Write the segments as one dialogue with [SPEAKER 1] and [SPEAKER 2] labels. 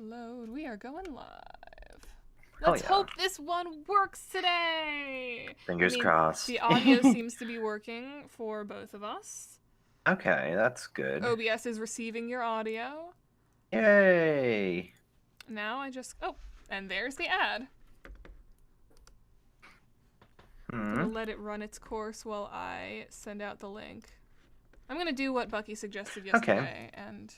[SPEAKER 1] upload. We are going live.
[SPEAKER 2] Oh,
[SPEAKER 1] Let's
[SPEAKER 2] yeah.
[SPEAKER 1] hope this one works today.
[SPEAKER 2] Fingers crossed.
[SPEAKER 1] The audio seems to be working for both of us.
[SPEAKER 2] Okay, that's good.
[SPEAKER 1] OBS is receiving your audio.
[SPEAKER 2] Yay!
[SPEAKER 1] Now I just... Oh, and there's the ad. I'm gonna let it run its course while I send out the link. I'm gonna do what Bucky suggested yesterday and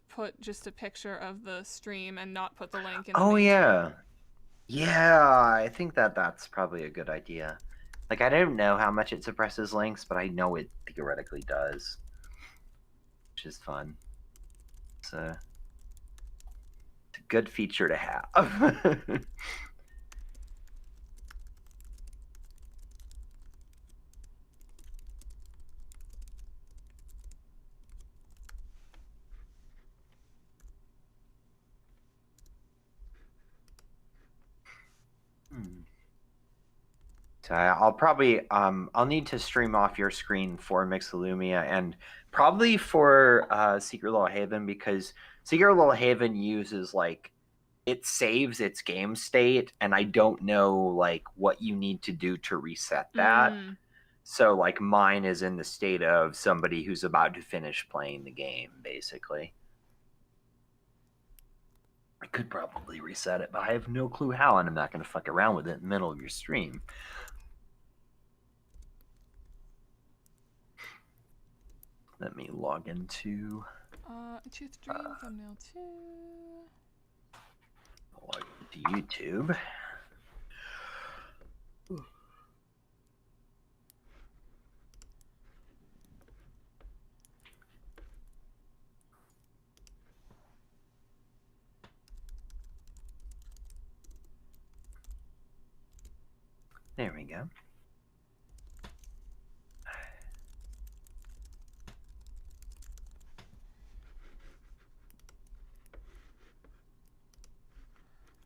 [SPEAKER 1] put just a picture of the stream and not put the link in the main chat.
[SPEAKER 2] Yeah, I think that's probably a good idea. Like, I don't know how much it suppresses links, but I know it theoretically does, which is fun. So it's a good feature to have. So I'll probably I'll need to stream off your screen for Mixolumia and probably for Secret Little Haven, because Secret Little Haven uses, like, it saves its game state, and I don't know, like, what you need to do to reset that. So, like, mine is in the state of somebody who's about to finish playing the game, basically. I could probably reset it, but I have no clue how, and I'm not going to fuck around with it in the middle of your stream. Let me log into...
[SPEAKER 1] Truth Dream, thumbnail 2.
[SPEAKER 2] Log into YouTube. There we go.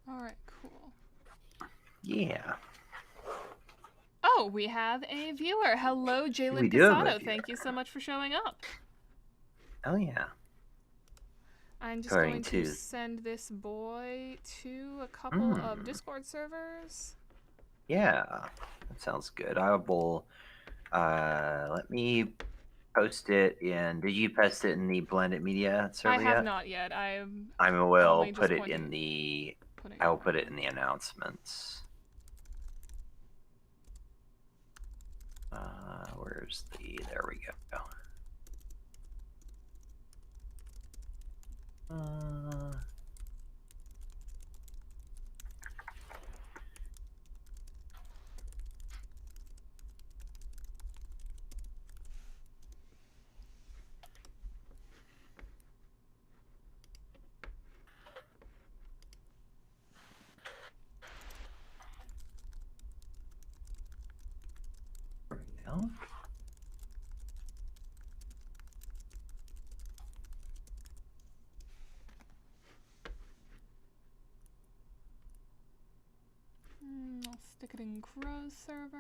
[SPEAKER 1] Alright, cool.
[SPEAKER 2] Yeah.
[SPEAKER 1] Oh, we have a viewer. Hello, Jalen Casado. Thank you so much for showing up.
[SPEAKER 2] Oh, yeah.
[SPEAKER 1] I'm just going to send this boy to a couple of Discord servers.
[SPEAKER 2] Yeah, that sounds good. I will, let me post it in, did you post it in the Blended Media server yet?
[SPEAKER 1] I have not yet. I
[SPEAKER 2] will put it in the, I will put it in the announcements. Where's the, there we go. There we go.
[SPEAKER 1] I'll stick it in Crow's server.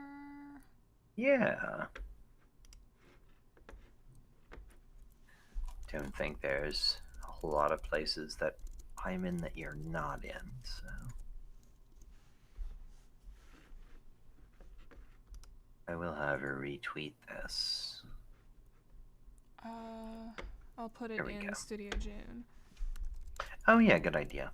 [SPEAKER 2] Yeah. Don't think there's a whole lot of places that I'm in that you're not in, so. I will have her retweet this.
[SPEAKER 1] I'll put it in Studio June.
[SPEAKER 2] Oh yeah, good idea.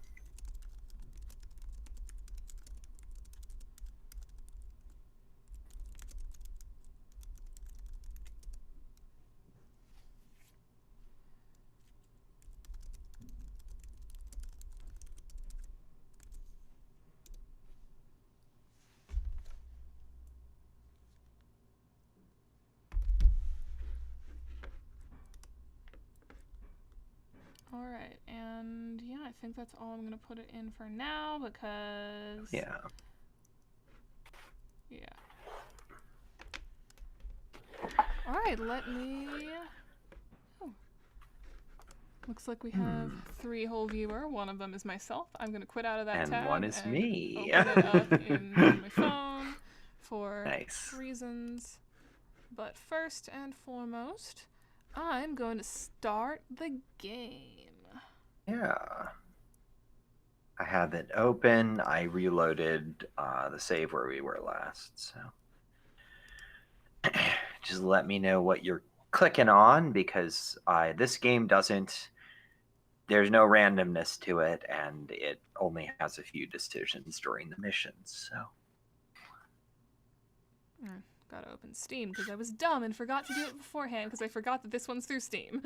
[SPEAKER 1] Alright, and yeah, I think that's all I'm gonna put it in for now, because...
[SPEAKER 2] Yeah.
[SPEAKER 1] Alright, let me... Oh. Looks like we have 3 whole viewer. One of them is myself. I'm gonna quit out of that tab.
[SPEAKER 2] And one is me.
[SPEAKER 1] Open it up on my phone for reasons. But first and foremost, I'm going to start the game.
[SPEAKER 2] Yeah. I have it open. I reloaded the save where we were last. So just let me know what you're clicking on because this game doesn't. There's no randomness to it, and it only has a few decisions during the missions. So.
[SPEAKER 1] Gotta open Steam because I was dumb and forgot to do it beforehand because I forgot that this one's through Steam.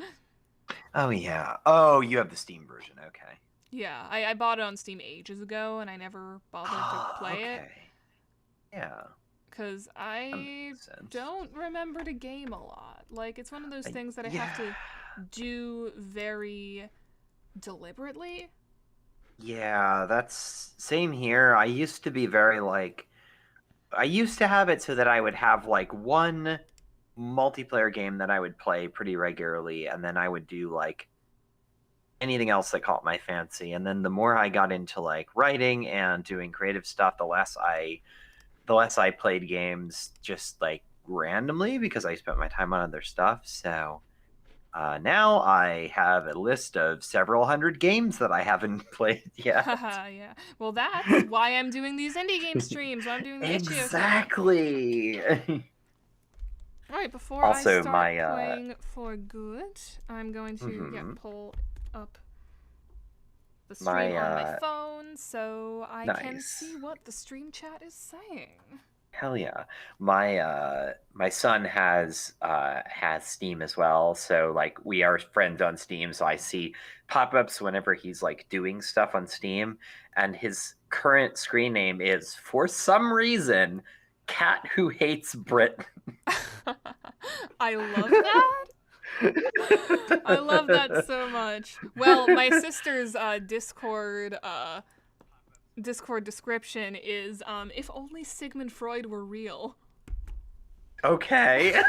[SPEAKER 2] Oh yeah. Oh, you have the Steam version. Okay.
[SPEAKER 1] Yeah, I bought it on Steam ages ago and I never bothered to play it.
[SPEAKER 2] Yeah.
[SPEAKER 1] Because I don't remember the game a lot. Like, it's one of those things that I have to do very deliberately.
[SPEAKER 2] Yeah, that's same here. I used to be very like I used to have it so that I would have like one multiplayer game that I would play pretty regularly, and then I would do like anything else that caught my fancy. And then the more I got into like writing and doing creative stuff, the less I played games just like randomly because I spent my time on other stuff. So now I have a list of several hundred games that I haven't played yet.
[SPEAKER 1] Yeah. Well, that's why I'm doing these indie game streams. Why I'm doing the
[SPEAKER 2] Exactly.
[SPEAKER 1] All right, before
[SPEAKER 2] Also,
[SPEAKER 1] I start playing for good, I'm going to pull up the stream on my phone so I can see what the stream chat is saying.
[SPEAKER 2] Hell yeah. My son has Steam as well, so like we are friends on Steam, so I see pop-ups whenever he's like doing stuff on Steam, and his current screen name is for some reason Cat Who Hates Brit.
[SPEAKER 1] I love that. I love that so much. Well, my sister's Discord description is if only Sigmund Freud were real.
[SPEAKER 2] Okay.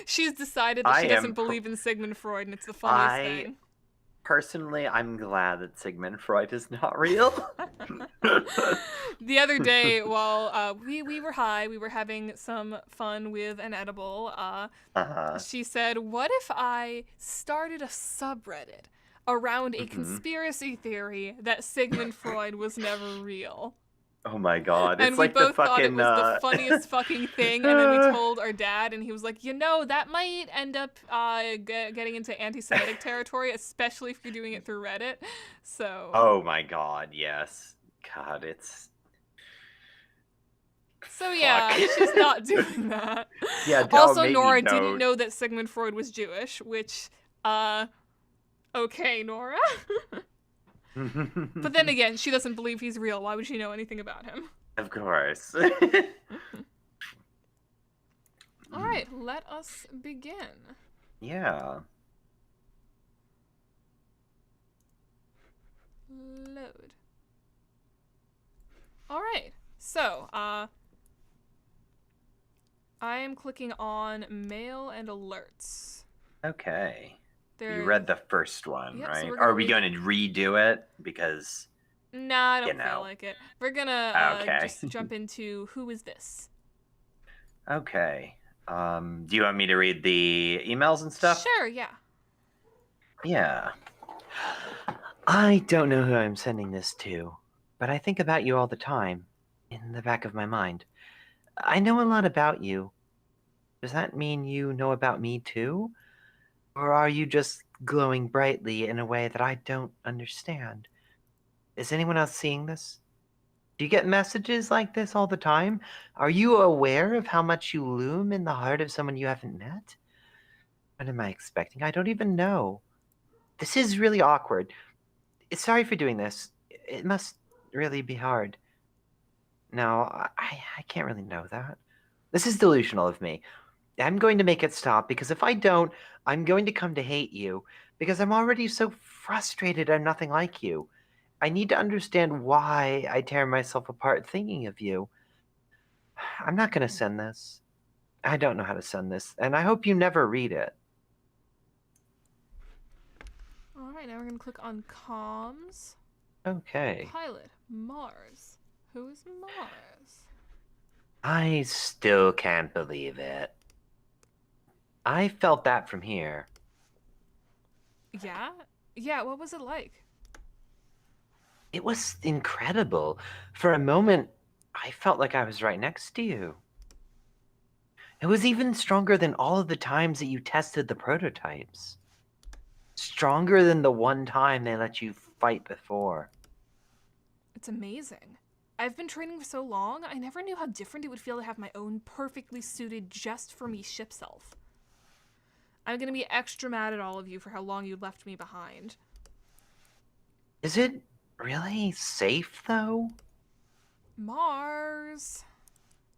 [SPEAKER 1] She's decided that she doesn't believe in Sigmund Freud, and it's the funniest thing.
[SPEAKER 2] Personally, I'm glad that Sigmund Freud is not real.
[SPEAKER 1] The other day, while we were high, we were having some fun with an edible, she said, what if I started a subreddit around a conspiracy theory that Sigmund Freud was never real?
[SPEAKER 2] Oh my god.
[SPEAKER 1] And
[SPEAKER 2] it's
[SPEAKER 1] we
[SPEAKER 2] like
[SPEAKER 1] both
[SPEAKER 2] the fucking,
[SPEAKER 1] thought it was the funniest fucking thing, and then we told our dad, and he was like, you know, that might end up getting into anti-Semitic territory, especially if you're doing it through Reddit. So.
[SPEAKER 2] Oh my god, yes. God, it's.
[SPEAKER 1] So yeah, she's not doing that.
[SPEAKER 2] Yeah.
[SPEAKER 1] Also, Nora didn't know that Sigmund Freud was Jewish, which, okay, Nora. But then again, she doesn't believe he's real. Why would she know anything about him?
[SPEAKER 2] Of course.
[SPEAKER 1] All right, let us begin.
[SPEAKER 2] Yeah.
[SPEAKER 1] Load. All right, so, I am clicking on mail and alerts.
[SPEAKER 2] Okay. You read the first one, right?
[SPEAKER 1] So
[SPEAKER 2] are we going to redo it? Because.
[SPEAKER 1] Nah, I don't feel like it. We're gonna just jump into who is this?
[SPEAKER 2] Okay. Do you want me to read the emails and stuff?
[SPEAKER 1] Sure, yeah.
[SPEAKER 2] Yeah. I don't know who I'm sending this to, but I think about you all the time, in the back of my mind. I know a lot about you. Does that mean you know about me too? Or are you just glowing brightly in a way that I don't understand? Is anyone else seeing this? Do you get messages like this all the time? Are you aware of how much you loom in the heart of someone you haven't met? What am I expecting? I don't even know. This is really awkward. Sorry for doing this. It must really be hard. No, I can't really know that. This is delusional of me. I'm going to make it stop, because if I don't, I'm going to come to hate you, because I'm already so frustrated I'm nothing like you. I need to understand why I tear myself apart thinking of you. I'm not going to send this. I don't know how to send this, and I hope you never read it.
[SPEAKER 1] All right, now we're going to click on comms.
[SPEAKER 2] Okay.
[SPEAKER 1] Pilot, Mars. Who is Mars?
[SPEAKER 2] I still can't believe it. I felt that from here.
[SPEAKER 1] Yeah? Yeah, what was it like?
[SPEAKER 2] It was incredible. For a moment, I felt like I was right next to you. It was even stronger than all of the times that you tested the prototypes. Stronger than the one time they let you fight before.
[SPEAKER 1] It's amazing. I've been training for so long, I never knew how different it would feel to have my own perfectly suited just for me ship self. I'm gonna be extra mad at all of you for how long you left me behind.
[SPEAKER 2] Is it really safe, though?
[SPEAKER 1] Mars!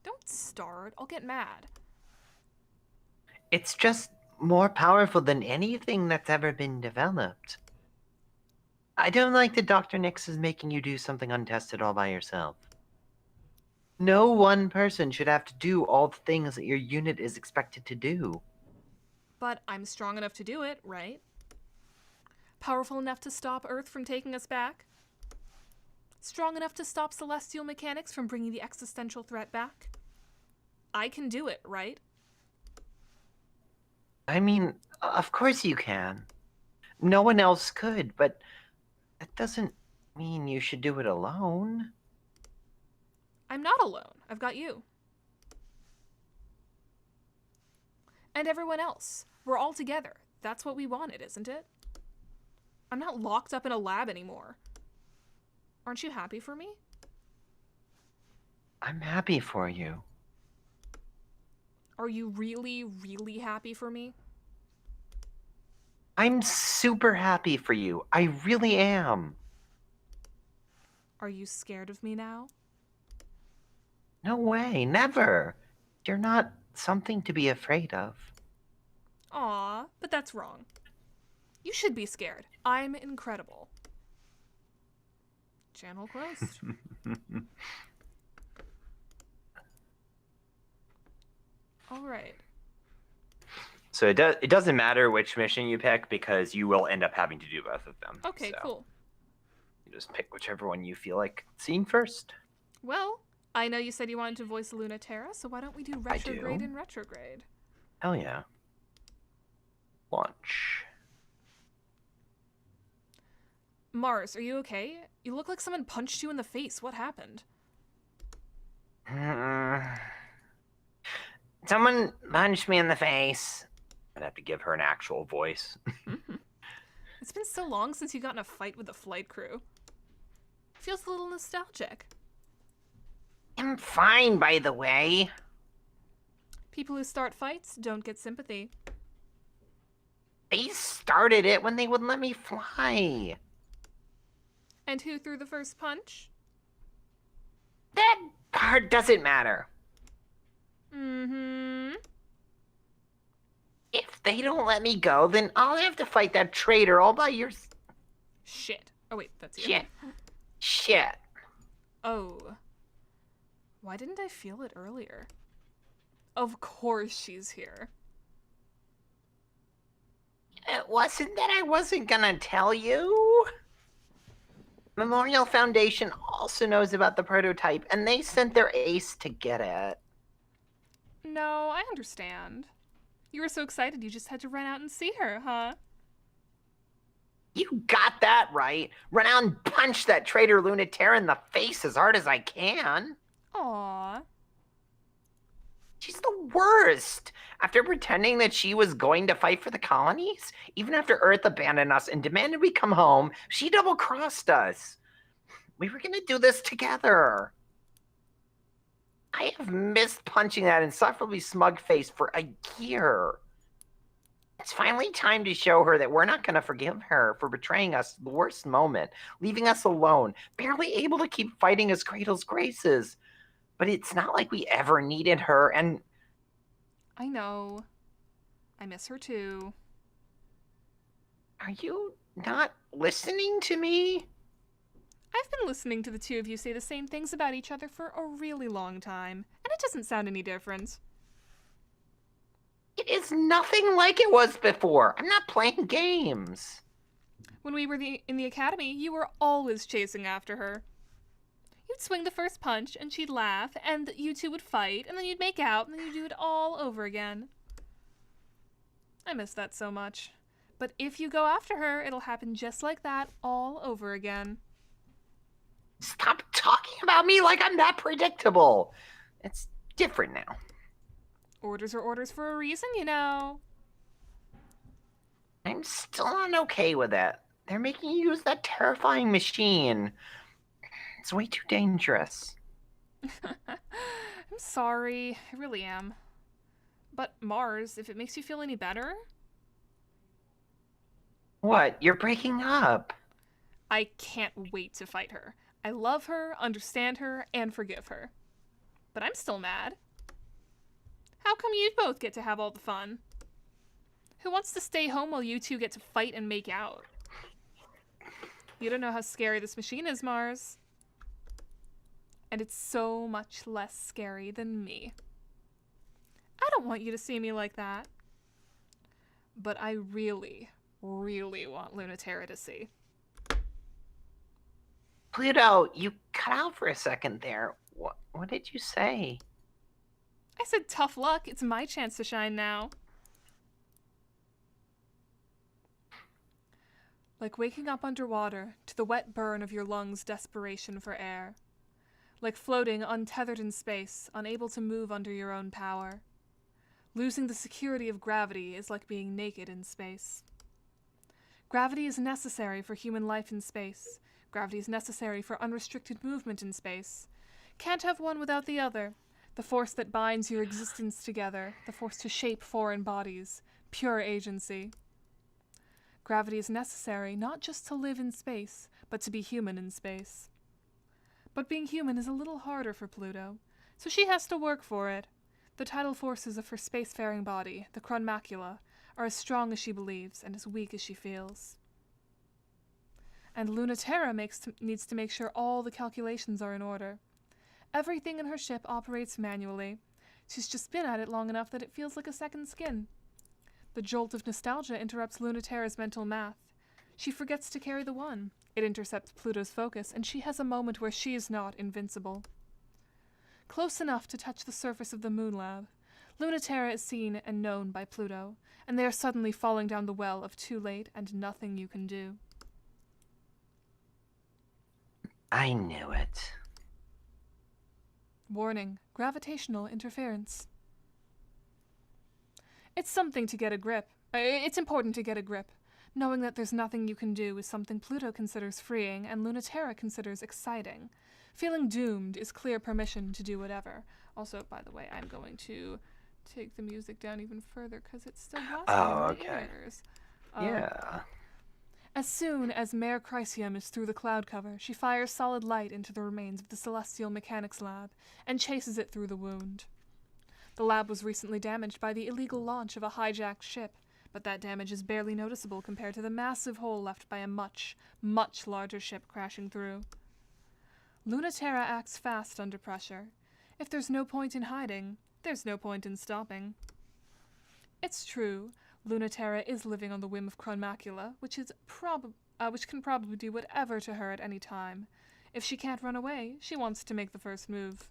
[SPEAKER 1] Don't start, I'll get mad.
[SPEAKER 2] It's just more powerful than anything that's ever been developed. I don't like that Dr. Nix is making you do something untested all by yourself. No one person should have to do all the things that your unit is expected to do.
[SPEAKER 1] But I'm strong enough to do it, right? Powerful enough to stop Earth from taking us back? Strong enough to stop celestial mechanics from bringing the existential threat back? I can do it, right?
[SPEAKER 2] I mean, of course you can. No one else could, but that doesn't mean you should do it alone.
[SPEAKER 1] I'm not alone. I've got you. And everyone else. We're all together. That's what we wanted, isn't it? I'm not locked up in a lab anymore. Aren't you happy for me?
[SPEAKER 2] I'm happy for you.
[SPEAKER 1] Are you really, really happy for me?
[SPEAKER 2] I'm super happy for you. I really am.
[SPEAKER 1] Are you scared of me now?
[SPEAKER 2] No way, never. You're not something to be afraid of.
[SPEAKER 1] Aw, but that's wrong. You should be scared. I'm incredible. Channel closed. All right.
[SPEAKER 2] So it doesn't matter which mission you pick because you will end up having to do both of them.
[SPEAKER 1] Okay,
[SPEAKER 2] so
[SPEAKER 1] cool.
[SPEAKER 2] You just pick whichever one you feel like seeing first.
[SPEAKER 1] Well, I know you said you wanted to voice Luna Terra, so why don't we do retrograde and retrograde?
[SPEAKER 2] Hell yeah. Launch.
[SPEAKER 1] Mars, are you okay? You look like someone punched you in the face. What happened?
[SPEAKER 2] Someone punched me in the face. I'd have to give her an actual voice.
[SPEAKER 1] It's been so long since you got in a fight with the flight crew. Feels a little nostalgic.
[SPEAKER 2] I'm fine, by the way.
[SPEAKER 1] People who start fights don't get sympathy.
[SPEAKER 2] They started it when they wouldn't let me fly.
[SPEAKER 1] And who threw the first punch?
[SPEAKER 2] That part doesn't matter.
[SPEAKER 1] Mm-hmm.
[SPEAKER 2] If they don't let me go, then I'll have to fight that traitor all by yourself.
[SPEAKER 1] Shit. Oh, wait, that's you.
[SPEAKER 2] Shit.
[SPEAKER 1] Oh. Why didn't I feel it earlier? Of course she's here.
[SPEAKER 2] It wasn't that I wasn't gonna tell you. Memorial Foundation also knows about the prototype, and they sent their ace to get it.
[SPEAKER 1] No, I understand. You were so excited you just had to run out and see her, huh?
[SPEAKER 2] You got that right. Run out and punch that traitor Luna Terra in the face as hard as I can.
[SPEAKER 1] Aww.
[SPEAKER 2] She's the worst. After pretending that she was going to fight for the colonies, even after Earth abandoned us and demanded we come home, she double-crossed us. We were gonna do this together. I have missed punching that insufferably smug face for a year. It's finally time to show her that we're not going to forgive her for betraying us at the worst moment, leaving us alone, barely able to keep fighting as Cradle's graces. But it's not like we ever needed her, and...
[SPEAKER 1] I know. I miss her too.
[SPEAKER 2] Are you not listening to me?
[SPEAKER 1] I've been listening to the two of you say the same things about each other for a really long time, and it doesn't sound any different.
[SPEAKER 2] It is nothing like it was before. I'm not playing games.
[SPEAKER 1] When we were in the academy, you were always chasing after her. You'd swing the first punch, and she'd laugh, and you two would fight, and then you'd make out, and then you'd do it all over again. I miss that so much. But if you go after her, it'll happen just like that all over again.
[SPEAKER 2] Stop talking about me like I'm that predictable. It's different now.
[SPEAKER 1] Orders are orders for a reason, you know.
[SPEAKER 2] I'm still not okay with that. They're making you use that terrifying machine. It's way too dangerous.
[SPEAKER 1] I'm sorry. I really am. But Mars, if it makes you feel any better...
[SPEAKER 2] What? You're breaking up.
[SPEAKER 1] I can't wait to fight her. I love her, understand her, and forgive her. But I'm still mad. How come you both get to have all the fun? Who wants to stay home while you two get to fight and make out? You don't know how scary this machine is, Mars. And it's so much less scary than me. I don't want you to see me like that. But I really, really want Lunaterra to see.
[SPEAKER 2] Pluto, you cut out for a second there. What did you say?
[SPEAKER 1] I said tough luck. It's my chance to shine now. Like waking up underwater to the wet burn of your lungs' desperation for air. Like floating untethered in space, unable to move under your own power. Losing the security of gravity is like being naked in space. Gravity is necessary for human life in space. Gravity is necessary for unrestricted movement in space. Can't have one without the other. The force that binds your existence together, the force to shape foreign bodies, pure agency. Gravity is necessary not just to live in space, but to be human in space. But being human is a little harder for Pluto, so she has to work for it. The tidal forces of her spacefaring body, the chronmacula, are as strong as she believes and as weak as she feels. And Lunaterra needs to make sure all the calculations are in order. Everything in her ship operates manually. She's just been at it long enough that it feels like a second skin. The jolt of nostalgia interrupts Lunaterra's mental math. She forgets to carry the one. It intercepts Pluto's focus, and she has a moment where she is not invincible. Close enough to touch the surface of the moon lab, Lunaterra is seen and known by Pluto, and they are suddenly falling down the well of too late and nothing you can do.
[SPEAKER 2] I knew it.
[SPEAKER 1] Warning, gravitational interference. It's something to get a grip. It's important to get a grip. Knowing that there's nothing you can do is something Pluto considers freeing and Lunaterra considers exciting. Feeling doomed is clear permission to do whatever. Also, by the way, I'm going to take the music down even further because it's still blasting in my ears.
[SPEAKER 2] Yeah.
[SPEAKER 1] As soon as Mare Chrysium is through the cloud cover, she fires solid light into the remains of the Celestial Mechanics Lab and chases it through the wound. The lab was recently damaged by the illegal launch of a hijacked ship, but that damage is barely noticeable compared to the massive hole left by a much, much larger ship crashing through. Lunaterra acts fast under pressure. If there's no point in hiding, there's no point in stopping. It's true, Lunaterra is living on the whim of chronmacula, which can probably do whatever to her at any time. If she can't run away, she wants to make the first move.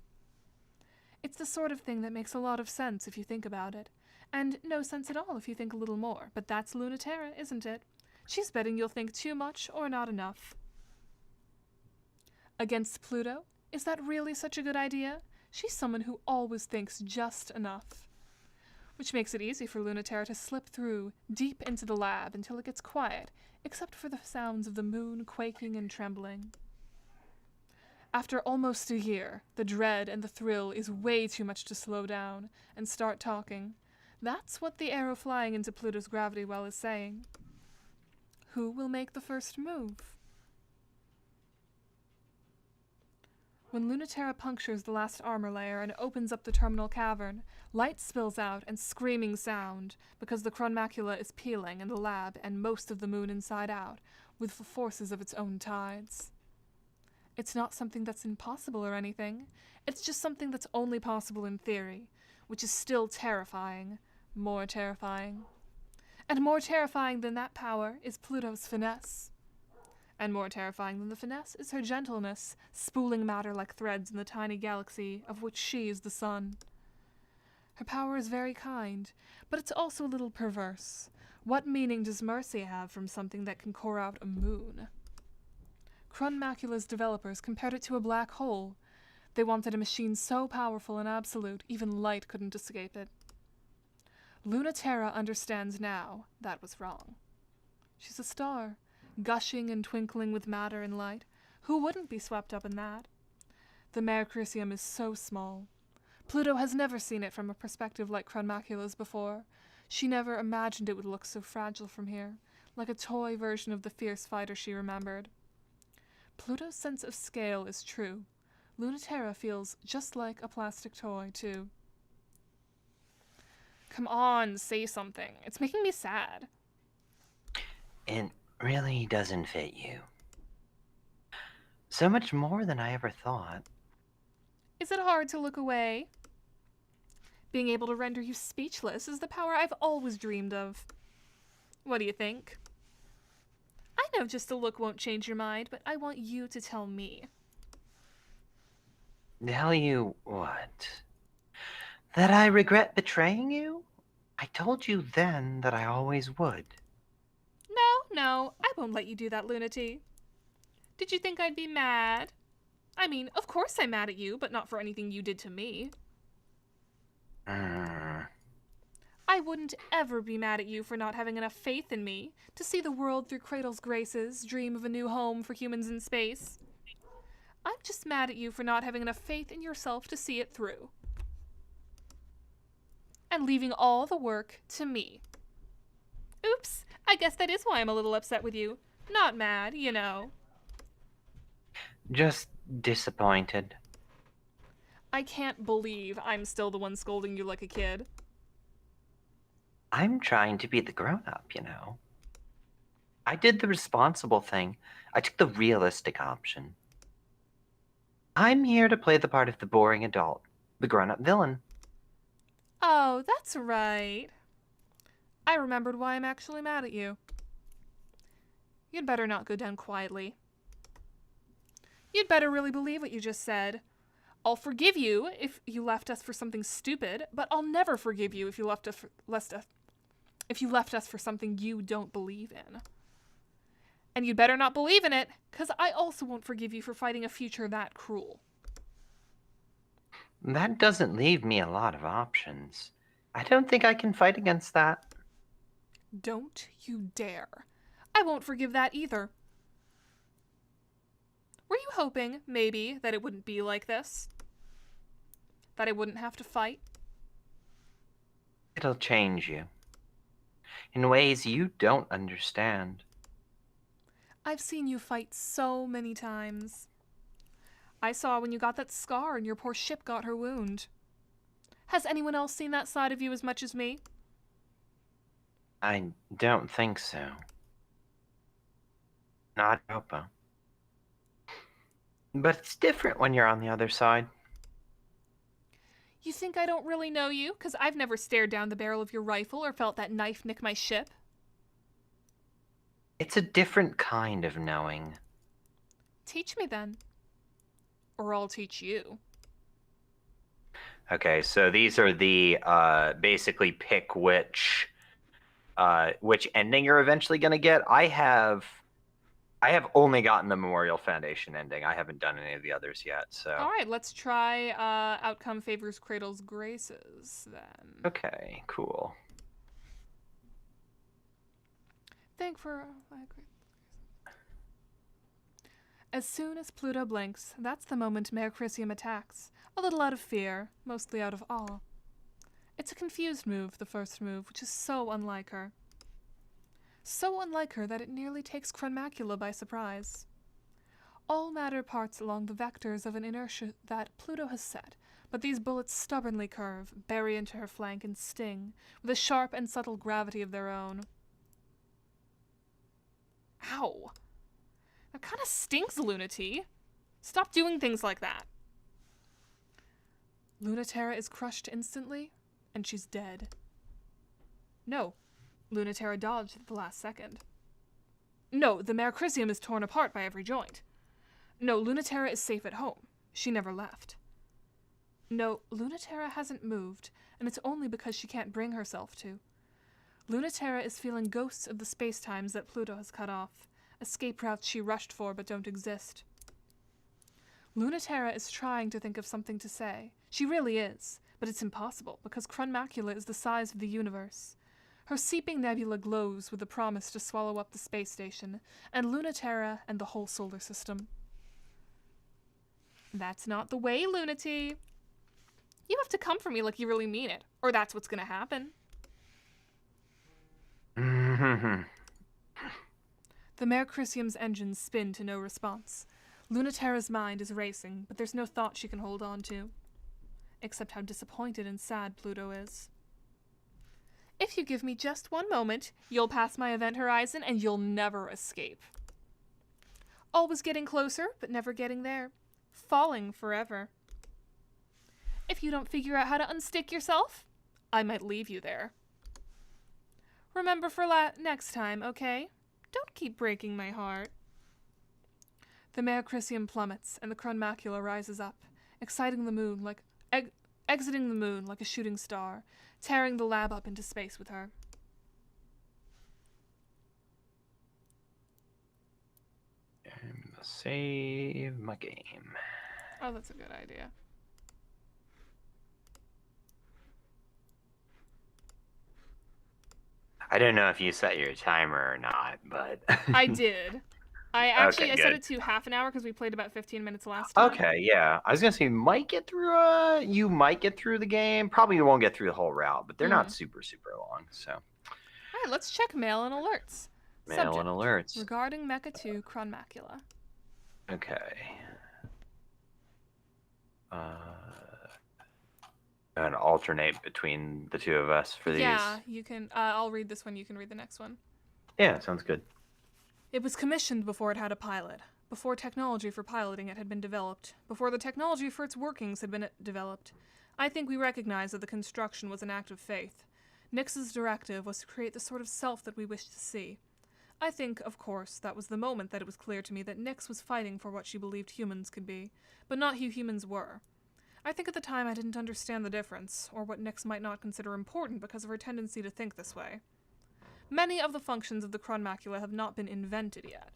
[SPEAKER 1] It's the sort of thing that makes a lot of sense if you think about it, and no sense at all if you think a little more, but that's Lunaterra, isn't it? She's betting you'll think too much or not enough. Against Pluto? Is that really such a good idea? She's someone who always thinks just enough. Which makes it easy for Lunaterra to slip through, deep into the lab until it gets quiet, except for the sounds of the moon quaking and trembling. After almost a year, the dread and the thrill is way too much to slow down and start talking. That's what the arrow flying into Pluto's gravity well is saying. Who will make the first move? When Lunaterra punctures the last armor layer and opens up the terminal cavern, light spills out and screaming sound because the chronmacula is peeling in the lab and most of the moon inside out with the forces of its own tides. It's not something that's impossible or anything. It's just something that's only possible in theory, which is still terrifying, more terrifying. And more terrifying than that power is Pluto's finesse. And more terrifying than the finesse is her gentleness, spooling matter like threads in the tiny galaxy of which she is the sun. Her power is very kind, but it's also a little perverse. What meaning does mercy have from something that can core out a moon? Crunmacula's developers compared it to a black hole. They wanted a machine so powerful and absolute, even light couldn't escape it. Lunaterra understands now that was wrong. She's a star, gushing and twinkling with matter and light. Who wouldn't be swept up in that? The Merecrisium is so small. Pluto has never seen it from a perspective like Crunmacula's before. She never imagined it would look so fragile from here, like a toy version of the fierce fighter she remembered. Pluto's sense of scale is true. Lunaterra feels just like a plastic toy, too. Come on, say something. It's making me sad.
[SPEAKER 2] It really doesn't fit you. So much more than I ever thought.
[SPEAKER 1] Is it hard to look away? Being able to render you speechless is the power I've always dreamed of. What do you think? I know just a look won't change your mind, but I want you to tell me.
[SPEAKER 2] Tell you what? That I regret betraying you? I told you then that I always would.
[SPEAKER 1] No, I won't let you do that, Lunati. Did you think I'd be mad? I mean, of course I'm mad at you, but not for anything you did to me. I wouldn't ever be mad at you for not having enough faith in me to see the world through Cradle's graces, dream of a new home for humans in space. I'm just mad at you for not having enough faith in yourself to see it through. And leaving all the work to me. Oops, I guess that is why I'm a little upset with you. Not mad, you know.
[SPEAKER 2] Just disappointed.
[SPEAKER 1] I can't believe I'm still the one scolding you like a kid.
[SPEAKER 2] I'm trying to be the grown-up, you know. I did the responsible thing. I took the realistic option. I'm here to play the part of the boring adult, the grown-up villain.
[SPEAKER 1] Oh, that's right. I remembered why I'm actually mad at you. You'd better not go down quietly. You'd better really believe what you just said. I'll forgive you if you left us for something stupid, but I'll never forgive you if you left us for something you don't believe in. And you'd better not believe in it, because I also won't forgive you for fighting a future that cruel.
[SPEAKER 2] That doesn't leave me a lot of options. I don't think I can fight against that.
[SPEAKER 1] Don't you dare. I won't forgive that either. Were you hoping, maybe, that it wouldn't be like this? That I wouldn't have to fight?
[SPEAKER 2] It'll change you. In ways you don't understand.
[SPEAKER 1] I've seen you fight so many times. I saw when you got that scar and your poor ship got her wound. Has anyone else seen that side of you as much as me?
[SPEAKER 2] I don't think so. Not Opa. But it's different when you're on the other side.
[SPEAKER 1] You think I don't really know you, 'cause I've never stared down the barrel of your rifle or felt that knife nick my ship?
[SPEAKER 2] It's a different kind of knowing.
[SPEAKER 1] Teach me then. Or I'll teach you.
[SPEAKER 2] Okay, so these are the basically pick which ending you're eventually gonna get. I have only gotten the Memorial Foundation ending. I haven't done any of the others yet. So
[SPEAKER 1] All right, let's try Outcome Favors Cradle's Graces then.
[SPEAKER 2] okay, cool.
[SPEAKER 1] Thank for As soon as Pluto blinks, that's the moment Merecrisium attacks, a little out of fear, mostly out of awe. It's a confused move, the first move, which is so unlike her. So unlike her that it nearly takes Crunmacula by surprise. All matter parts along the vectors of an inertia that Pluto has set, but these bullets stubbornly curve, bury into her flank, and sting, with a sharp and subtle gravity of their own. Ow! That kind of stinks, Lunati. Stop doing things like that. Lunaterra is crushed instantly, and she's dead. No, Lunaterra dodged at the last second. No, the Merecrisium is torn apart by every joint. No, Lunaterra is safe at home. She never left. No, Lunaterra hasn't moved, and it's only because she can't bring herself to. Lunaterra is feeling ghosts of the space-times that Pluto has cut off, escape routes she rushed for but don't exist. Lunaterra is trying to think of something to say. She really is, but it's impossible because Crunmacula is the size of the universe. Her seeping nebula glows with the promise to swallow up the space station, and Lunaterra and the whole solar system. That's not the way, Lunati. You have to come for me like you really mean it, or that's what's gonna happen. The Mercurisium's engines spin to no response. Lunaterra's mind is racing, but there's no thought she can hold on to. Except how disappointed and sad Pluto is. If you give me just one moment, you'll pass my event horizon and you'll never escape. Always getting closer, but never getting there. Falling forever. If you don't figure out how to unstick yourself, I might leave you there. Remember for next time, okay? Don't keep breaking my heart. The Mercurisium plummets, and the Crunmacula rises up, exiting the moon like exiting the moon like a shooting star, tearing the lab up into space with her.
[SPEAKER 2] Save my game.
[SPEAKER 1] Oh, that's a good idea.
[SPEAKER 2] I don't know if you set your timer or not, but
[SPEAKER 1] I did. I set it to half an hour because we played about 15 minutes last time.
[SPEAKER 2] Okay, yeah. I was gonna say you might get through the game. Probably you won't get through the whole route, but they're not super long. So.
[SPEAKER 1] All right, let's check mail and alerts.
[SPEAKER 2] Mail and alerts
[SPEAKER 1] regarding Mecha 2 Crunmacula.
[SPEAKER 2] Okay. And alternate between the two of us for these.
[SPEAKER 1] Yeah, you can. I'll read this one. You can read the next one.
[SPEAKER 2] Yeah, sounds good.
[SPEAKER 1] It was commissioned before it had a pilot, before technology for piloting it had been developed, before the technology for its workings had been developed. I think we recognize that the construction was an act of faith. Nyx's directive was to create the sort of self that we wished to see. I think, of course, that was the moment that it was clear to me that Nyx was fighting for what she believed humans could be, but not who humans were. I think at the time I didn't understand the difference, or what Nyx might not consider important because of her tendency to think this way. Many of the functions of the Crunmacula have not been invented yet.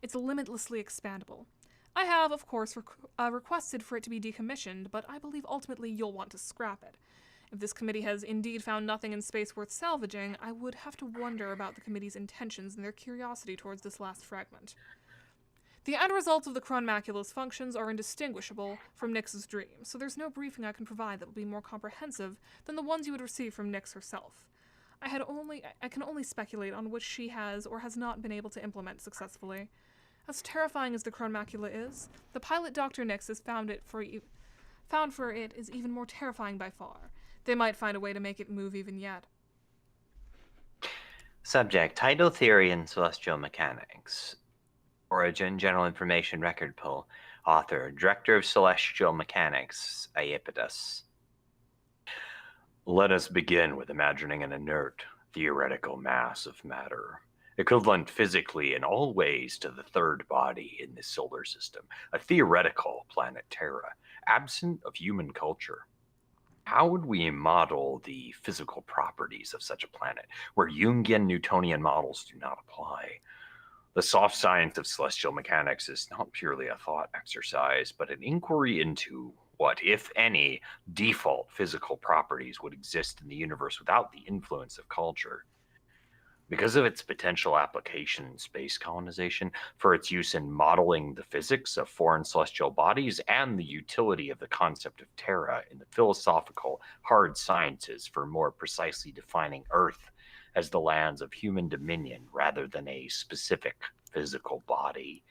[SPEAKER 1] It's limitlessly expandable. I have, of course, requested for it to be decommissioned, but I believe ultimately you'll want to scrap it. If this committee has indeed found nothing in space worth salvaging, I would have to wonder about the committee's intentions and their curiosity towards this last fragment. The end results of the Crunmacula's functions are indistinguishable from Nyx's dream, so there's no briefing I can provide that will be more comprehensive than the ones you would receive from Nyx herself. I can only speculate on which she has or has not been able to implement successfully. As terrifying as the Crunmacula is, the pilot Dr. Nyx has found for it is even more terrifying by far. They might find a way to make it move even yet.
[SPEAKER 2] Subject: Tidal Theory and Celestial Mechanics. Origin: General Information Record Pull. Author: Director of Celestial Mechanics, Iapetus. Let us begin with imagining an inert, theoretical mass of matter, equivalent physically in all ways to the third body in this solar system, a theoretical planet Terra, absent of human culture. How would we model the physical properties of such a planet, where Jungian Newtonian models do not apply? The soft science of celestial mechanics is not purely a thought exercise, but an inquiry into what, if any, default physical properties would exist in the universe without the influence of culture. Because of its potential application in space colonization, for its use in modeling the physics of foreign celestial bodies, and the utility of the concept of Terra in the philosophical hard sciences for more precisely defining Earth as the lands of human dominion rather than a specific physical body,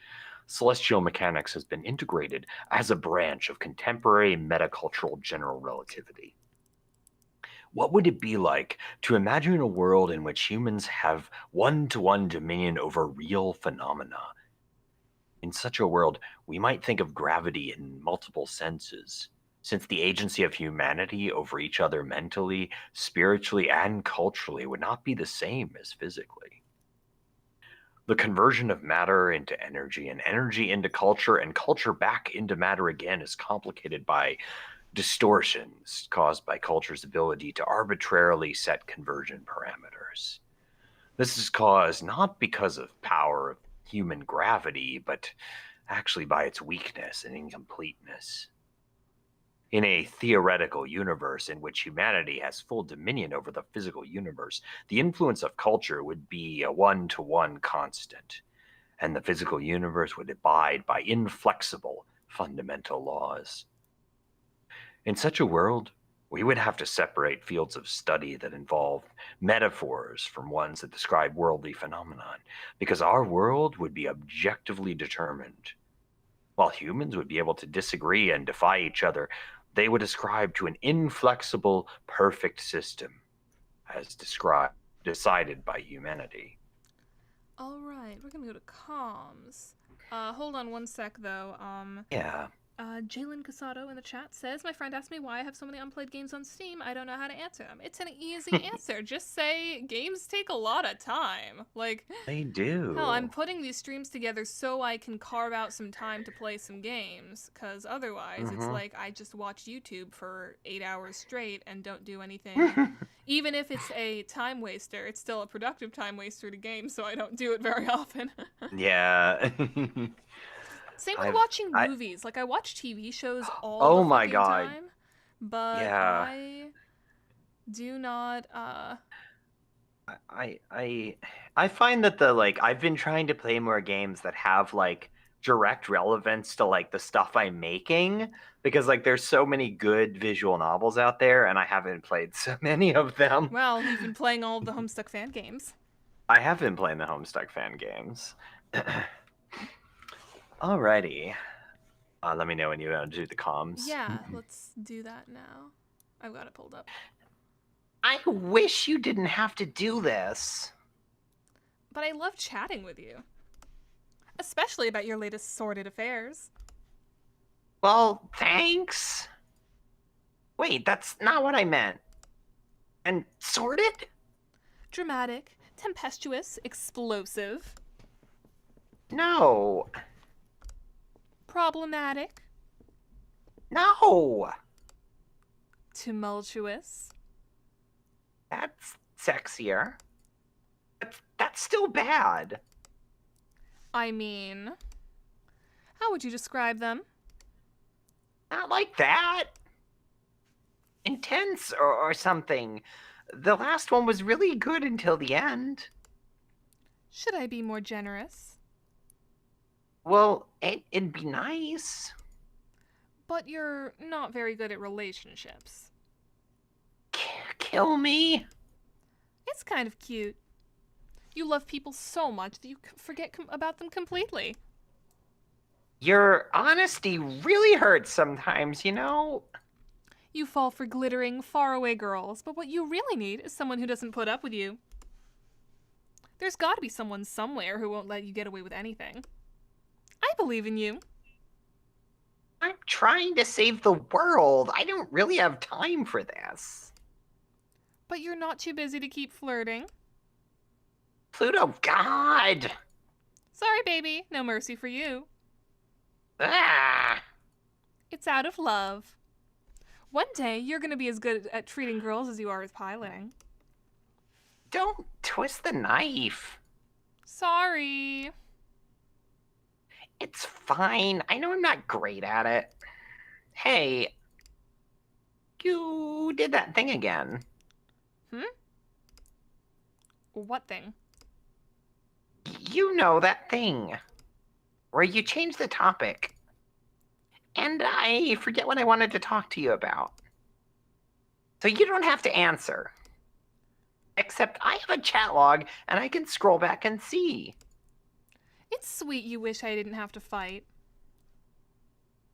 [SPEAKER 2] celestial mechanics has been integrated as a branch of contemporary metacultural general relativity. What would it be like to imagine a world in which humans have one-to-one dominion over real phenomena? In such a world, we might think of gravity in multiple senses, since the agency of humanity over each other mentally, spiritually, and culturally would not be the same as physically. The conversion of matter into energy and energy into culture and culture back into matter again is complicated by
[SPEAKER 3] distortions caused by culture's ability to arbitrarily set conversion parameters. This is caused not because of power of human gravity, but actually by its weakness and incompleteness. In a theoretical universe in which humanity has full dominion over the physical universe, the influence of culture would be a one-to-one constant, and the physical universe would abide by inflexible fundamental laws. In such a world, we would have to separate fields of study that involve metaphors from ones that describe worldly phenomenon, because our world would be objectively determined. While humans would be able to disagree and defy each other, they would ascribe to an inflexible, perfect system, as decided by humanity.
[SPEAKER 1] All right, we're gonna go to comms. Hold on one sec though.
[SPEAKER 3] Yeah.
[SPEAKER 1] Jalen Casado in the chat says, my friend asked me why I have so many unplayed games on Steam. I don't know how to answer them. It's an easy answer. Just say games take a lot of time. Like,
[SPEAKER 3] They do.
[SPEAKER 1] hell, I'm putting these streams together so I can carve out some time to play some games, because otherwise it's like I just watch YouTube for 8 hours straight and don't do anything. Even if it's a time waster, it's still a productive time waster to game, so I don't do it very often.
[SPEAKER 3] Yeah.
[SPEAKER 1] Same with watching movies. Like, I watch TV shows all
[SPEAKER 3] Oh
[SPEAKER 1] the
[SPEAKER 3] my
[SPEAKER 1] fucking
[SPEAKER 3] God.
[SPEAKER 1] time, but
[SPEAKER 3] Yeah.
[SPEAKER 1] I do not,
[SPEAKER 2] I find that I've been trying to play more games that have like direct relevance to like the stuff I'm making, because like there's so many good visual novels out there and I haven't played so many of them.
[SPEAKER 1] well, you've been playing all of the Homestuck fan games.
[SPEAKER 2] I have been playing the Homestuck fan games. Alrighty. Let me know when you want to do the comms.
[SPEAKER 1] Yeah, let's do that now. I've got it pulled up.
[SPEAKER 2] I wish you didn't have to do this.
[SPEAKER 1] But I love chatting with you. Especially about your latest sordid affairs.
[SPEAKER 2] Well, thanks. Wait, that's not what I meant. And sordid?
[SPEAKER 1] Dramatic, tempestuous, explosive.
[SPEAKER 2] No.
[SPEAKER 1] Problematic.
[SPEAKER 2] No.
[SPEAKER 1] Tumultuous.
[SPEAKER 2] That's sexier. But that's still bad.
[SPEAKER 1] I mean, how would you describe them?
[SPEAKER 2] Not like that. Intense or something. The last one was really good until the end.
[SPEAKER 1] Should I be more generous?
[SPEAKER 2] Well, it'd be nice.
[SPEAKER 1] But you're not very good at relationships.
[SPEAKER 2] Kill me?
[SPEAKER 1] It's kind of cute. You love people so much that you forget about them completely.
[SPEAKER 2] Your honesty really hurts sometimes, you know?
[SPEAKER 1] You fall for glittering, faraway girls, but what you really need is someone who doesn't put up with you. There's gotta be someone somewhere who won't let you get away with anything. I believe in you.
[SPEAKER 2] I'm trying to save the world. I don't really have time for this.
[SPEAKER 1] But you're not too busy to keep flirting.
[SPEAKER 2] Pluto, God!
[SPEAKER 1] Sorry, baby. No mercy for you.
[SPEAKER 2] Ah!
[SPEAKER 1] It's out of love. One day, you're gonna be as good at treating girls as you are at piloting.
[SPEAKER 2] Don't twist the knife.
[SPEAKER 1] Sorry.
[SPEAKER 2] It's fine. I know I'm not great at it. Hey, you did that thing again.
[SPEAKER 1] What thing?
[SPEAKER 2] You know that thing. Where you changed the topic. And I forget what I wanted to talk to you about. So you don't have to answer. Except I have a chat log and I can scroll back and see.
[SPEAKER 1] It's sweet you wish I didn't have to fight.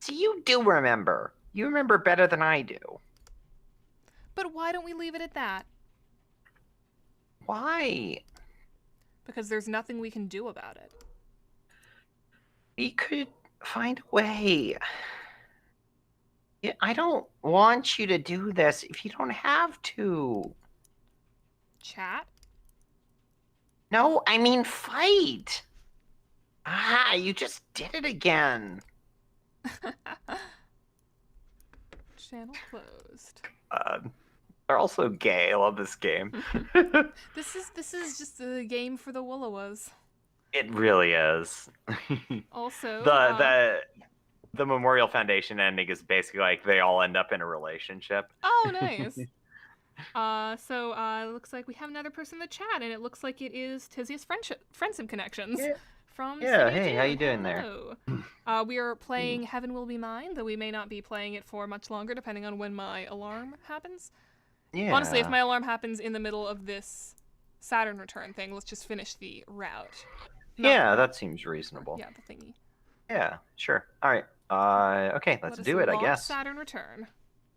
[SPEAKER 2] So you do remember. You remember better than I do.
[SPEAKER 1] But why don't we leave it at that?
[SPEAKER 2] Why?
[SPEAKER 1] Because there's nothing we can do about it.
[SPEAKER 2] We could find a way. I don't want you to do this if you don't have to.
[SPEAKER 1] Chat?
[SPEAKER 2] No, I mean fight. You just did it again.
[SPEAKER 1] Channel closed.
[SPEAKER 2] They're also gay. I love this game.
[SPEAKER 1] This is just a game for the Willowas.
[SPEAKER 2] It really is.
[SPEAKER 1] Also,
[SPEAKER 2] the Memorial Foundation ending is basically like they all end up in a relationship.
[SPEAKER 1] oh, nice. So it looks like we have another person in the chat, and it looks like it is Tizia's Friends and Connections.
[SPEAKER 2] Yeah.
[SPEAKER 1] From
[SPEAKER 2] Yeah,
[SPEAKER 1] Studio
[SPEAKER 2] hey, how
[SPEAKER 1] 2.
[SPEAKER 2] you doing
[SPEAKER 1] Hello. We are playing Heaven Will Be Mine, though we may not be playing it for much longer, depending on when my alarm happens.
[SPEAKER 2] Yeah.
[SPEAKER 1] Honestly, if my alarm happens in the middle of this Saturn return thing, let's just finish the route.
[SPEAKER 2] Yeah, that seems reasonable.
[SPEAKER 1] Yeah, the thingy.
[SPEAKER 2] Yeah, sure. All right. Okay, let's do it, I guess.
[SPEAKER 1] Saturn return.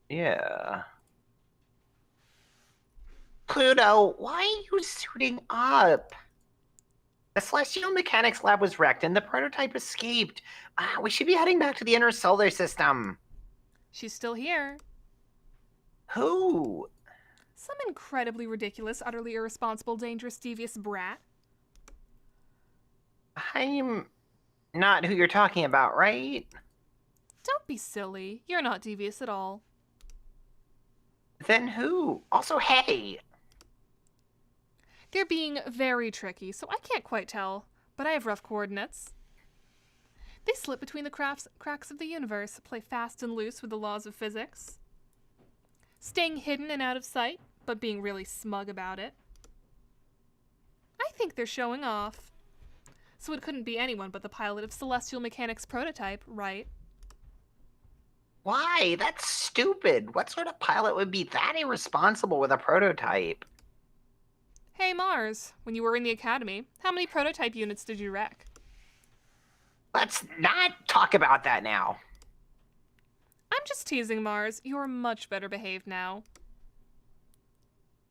[SPEAKER 2] Yeah. Pluto, why are you suiting up? The Celestial Mechanics lab was wrecked and the prototype escaped. We should be heading back to the inner solar system.
[SPEAKER 1] She's still here.
[SPEAKER 2] Who?
[SPEAKER 1] Some incredibly ridiculous, utterly irresponsible, dangerous, devious brat.
[SPEAKER 2] I'm not who you're talking about, right?
[SPEAKER 1] Don't be silly. You're not devious at all.
[SPEAKER 2] Then who? Also, hey!
[SPEAKER 1] They're being very tricky, so I can't quite tell, but I have rough coordinates. They slip between the cracks of the universe, play fast and loose with the laws of physics. Staying hidden and out of sight, but being really smug about it. I think they're showing off. So it couldn't be anyone but the pilot of Celestial Mechanics prototype, right?
[SPEAKER 2] Why? That's stupid. What sort of pilot would be that irresponsible with a prototype?
[SPEAKER 1] Hey, Mars, when you were in the academy, how many prototype units did you wreck?
[SPEAKER 2] Let's not talk about that now.
[SPEAKER 1] I'm just teasing, Mars. You're much better behaved now.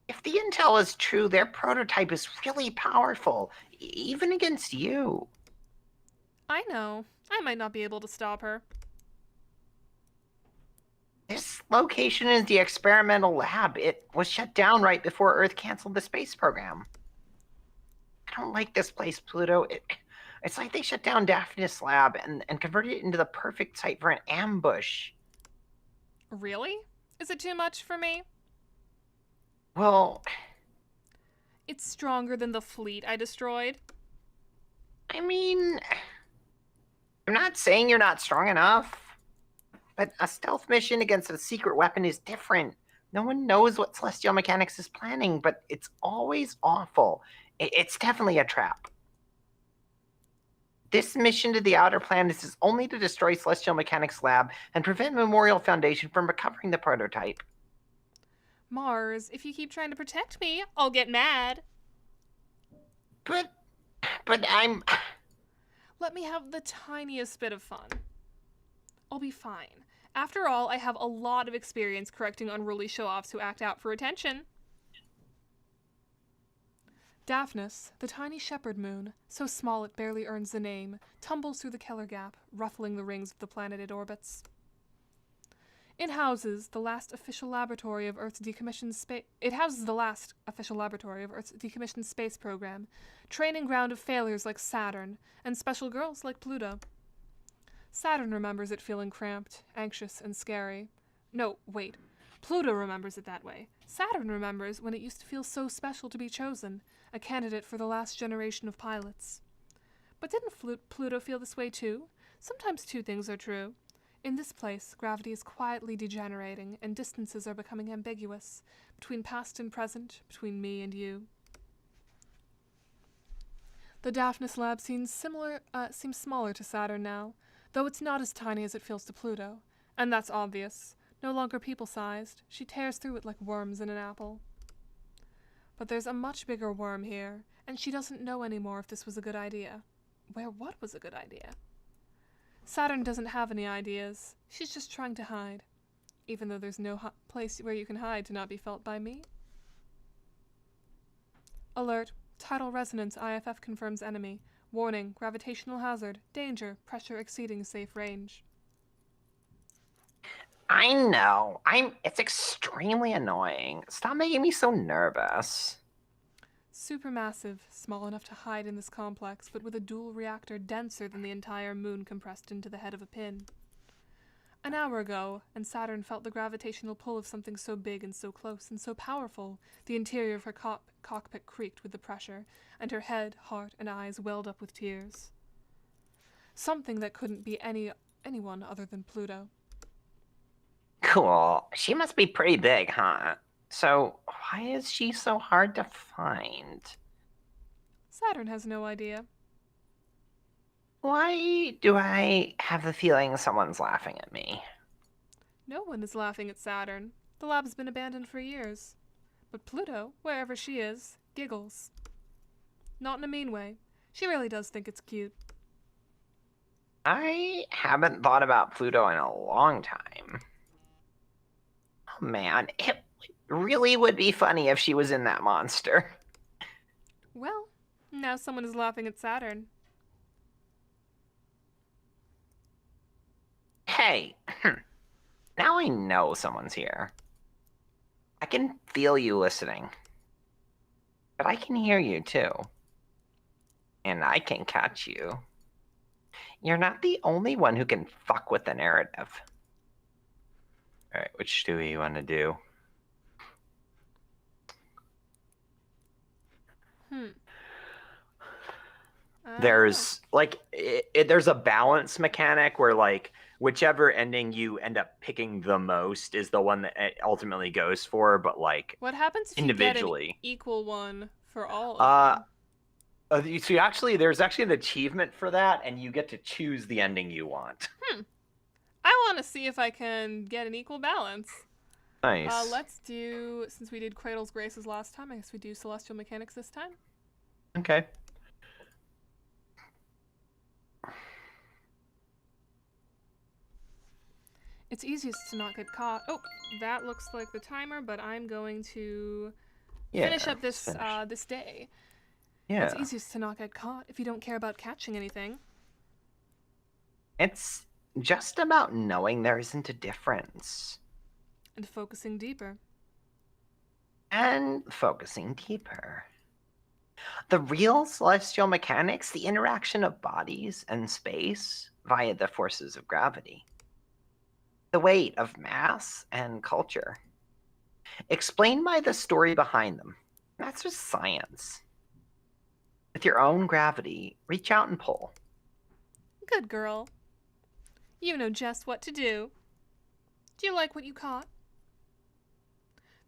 [SPEAKER 2] If the intel is true, their prototype is really powerful, even against you.
[SPEAKER 1] I know. I might not be able to stop her.
[SPEAKER 2] This location is the experimental lab. It was shut down right before Earth canceled the space program. I don't like this place, Pluto. It's like they shut down Daphnis lab and converted it into the perfect site for an ambush.
[SPEAKER 1] Really? Is it too much for me?
[SPEAKER 2] Well,
[SPEAKER 1] It's stronger than the fleet I destroyed.
[SPEAKER 2] I mean, I'm not saying you're not strong enough. But a stealth mission against a secret weapon is different. No one knows what Celestial Mechanics is planning, but it's always awful. It's definitely a trap. This mission to the outer planets is only to destroy Celestial Mechanics Lab and prevent Memorial Foundation from recovering the prototype.
[SPEAKER 1] Mars, if you keep trying to protect me, I'll get mad.
[SPEAKER 2] But I'm...
[SPEAKER 1] Let me have the tiniest bit of fun. I'll be fine. After all, I have a lot of experience correcting unruly show-offs who act out for attention. Daphnis, the tiny shepherd moon, so small it barely earns the name, tumbles through the Keller Gap, ruffling the rings of the planet it orbits. It houses the last official laboratory of Earth's decommissioned space program, training ground of failures like Saturn, and special girls like Pluto. Saturn remembers it feeling cramped, anxious, and scary. No, wait. Pluto remembers it that way. Saturn remembers when it used to feel so special to be chosen, a candidate for the last generation of pilots. But didn't Pluto feel this way too? Sometimes two things are true. In this place, gravity is quietly degenerating, and distances are becoming ambiguous, between past and present, between me and you. The Daphnis lab seems smaller to Saturn now, though it's not as tiny as it feels to Pluto, and that's obvious. No longer people-sized, she tears through it like worms in an apple. But there's a much bigger worm here, and she doesn't know anymore if this was a good idea. What was a good idea? Saturn doesn't have any ideas. She's just trying to hide, even though there's no place where you can hide to not be felt by me. Alert. Tidal resonance IFF confirms enemy. Warning, gravitational hazard, danger, pressure exceeding safe range.
[SPEAKER 2] I know. It's extremely annoying. Stop making me so nervous.
[SPEAKER 1] Supermassive, small enough to hide in this complex, but with a dual reactor denser than the entire moon compressed into the head of a pin. An hour ago, and Saturn felt the gravitational pull of something so big and so close and so powerful, the interior of her cockpit creaked with the pressure, and her head, heart, and eyes welled up with tears. Something that couldn't be anyone other than Pluto.
[SPEAKER 2] Cool. She must be pretty big, huh? So, why is she so hard to find?
[SPEAKER 1] Saturn has no idea.
[SPEAKER 2] Why do I have the feeling someone's laughing at me?
[SPEAKER 1] No one is laughing at Saturn. The lab's been abandoned for years. But Pluto, wherever she is, giggles. Not in a mean way. She really does think it's cute.
[SPEAKER 2] I haven't thought about Pluto in a long time. Oh man, it really would be funny if she was in that monster.
[SPEAKER 1] Well, now someone is laughing at Saturn.
[SPEAKER 2] Hey, now I know someone's here. I can feel you listening. But I can hear you too. And I can catch you. You're not the only one who can fuck with the narrative. Alright, which do we want to do? There's like there's a balance mechanic where like whichever ending you end up picking the most is the one that it ultimately goes for, but like
[SPEAKER 1] what happens if
[SPEAKER 2] individually
[SPEAKER 1] you get an equal one for all of them?
[SPEAKER 2] So actually there's actually an achievement for that, and you get to choose the ending you want.
[SPEAKER 1] I want to see if I can get an equal balance.
[SPEAKER 2] Nice.
[SPEAKER 1] Let's do, since we did Cradle's Graces last time, I guess we do Celestial Mechanics this time.
[SPEAKER 2] Okay.
[SPEAKER 1] It's easiest to not get caught. Oh, that looks like the timer, but I'm going to finish up this this day.
[SPEAKER 2] Yeah.
[SPEAKER 1] It's easiest to not get caught if you don't care about catching anything.
[SPEAKER 2] It's just about knowing there isn't a difference.
[SPEAKER 1] And focusing deeper.
[SPEAKER 2] And focusing deeper. The real celestial mechanics, the interaction of bodies and space via the forces of gravity. The weight of mass and culture. Explained by the story behind them. That's just science. With your own gravity, reach out and pull.
[SPEAKER 1] Good girl. You know just what to do. Do you like what you caught?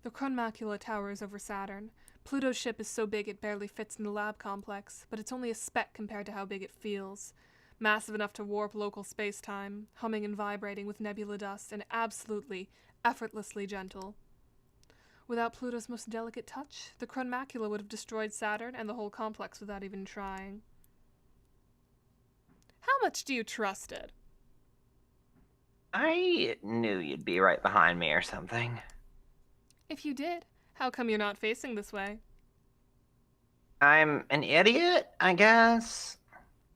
[SPEAKER 1] The Chronmacula towers over Saturn. Pluto's ship is so big it barely fits in the lab complex, but it's only a speck compared to how big it feels. Massive enough to warp local space-time, humming and vibrating with nebula dust, and absolutely, effortlessly gentle. Without Pluto's most delicate touch, the Chronmacula would have destroyed Saturn and the whole complex without even trying. How much do you trust it?
[SPEAKER 2] I knew you'd be right behind me or something.
[SPEAKER 1] If you did, how come you're not facing this way?
[SPEAKER 2] I'm an idiot, I guess.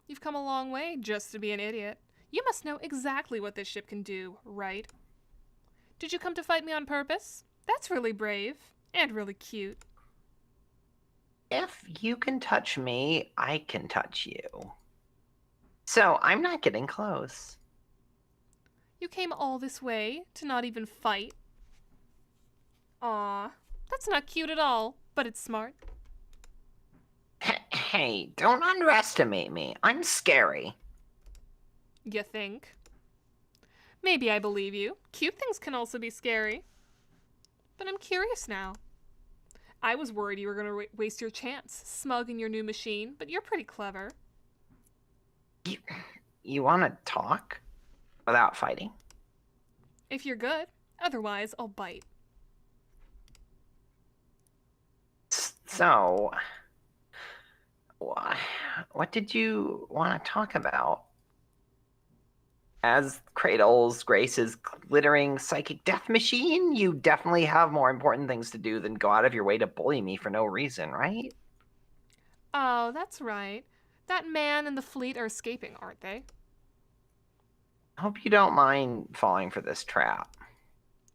[SPEAKER 1] You've come a long way just to be an idiot. You must know exactly what this ship can do, right? Did you come to fight me on purpose? That's really brave and really cute.
[SPEAKER 2] If you can touch me, I can touch you. So I'm not getting close.
[SPEAKER 1] You came all this way to not even fight? Aw, that's not cute at all, but it's smart.
[SPEAKER 2] Hey, don't underestimate me. I'm scary.
[SPEAKER 1] You think? Maybe I believe you. Cute things can also be scary. But I'm curious now. I was worried you were going to waste your chance, smug in your new machine, but you're pretty clever.
[SPEAKER 2] You want to talk? Without fighting?
[SPEAKER 1] If you're good. Otherwise, I'll bite.
[SPEAKER 2] So, what did you want to talk about? As Cradle's Grace's glittering psychic death machine, you definitely have more important things to do than go out of your way to bully me for no reason, right?
[SPEAKER 1] Oh, that's right. That man and the fleet are escaping, aren't they?
[SPEAKER 2] I hope you don't mind falling for this trap.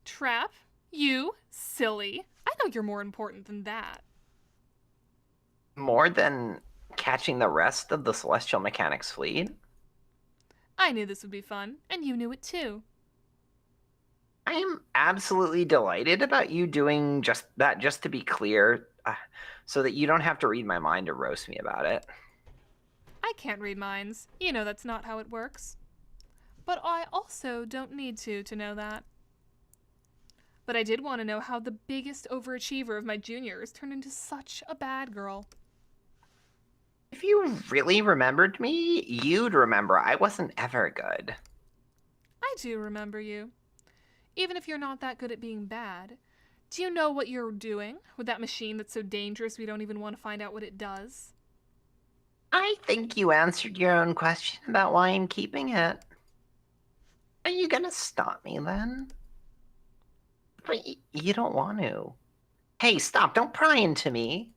[SPEAKER 1] Trap? You? Silly. I know you're more important than that.
[SPEAKER 2] More than catching the rest of the Celestial Mechanics fleet?
[SPEAKER 1] I knew this would be fun, and you knew it too.
[SPEAKER 2] I am absolutely delighted about you doing just that, just to be clear, so that you don't have to read my mind or roast me about it.
[SPEAKER 1] I can't read minds. You know that's not how it works. But I also don't need to know that. But I did want to know how the biggest overachiever of my juniors turned into such a bad girl.
[SPEAKER 2] If you really remembered me, you'd remember I wasn't ever good.
[SPEAKER 1] I do remember you. Even if you're not that good at being bad. Do you know what you're doing with that machine that's so dangerous we don't even want to find out what it does?
[SPEAKER 2] I think you answered your own question about why I'm keeping it. Are you gonna stop me then? But you don't want to. Hey, stop, don't pry into me.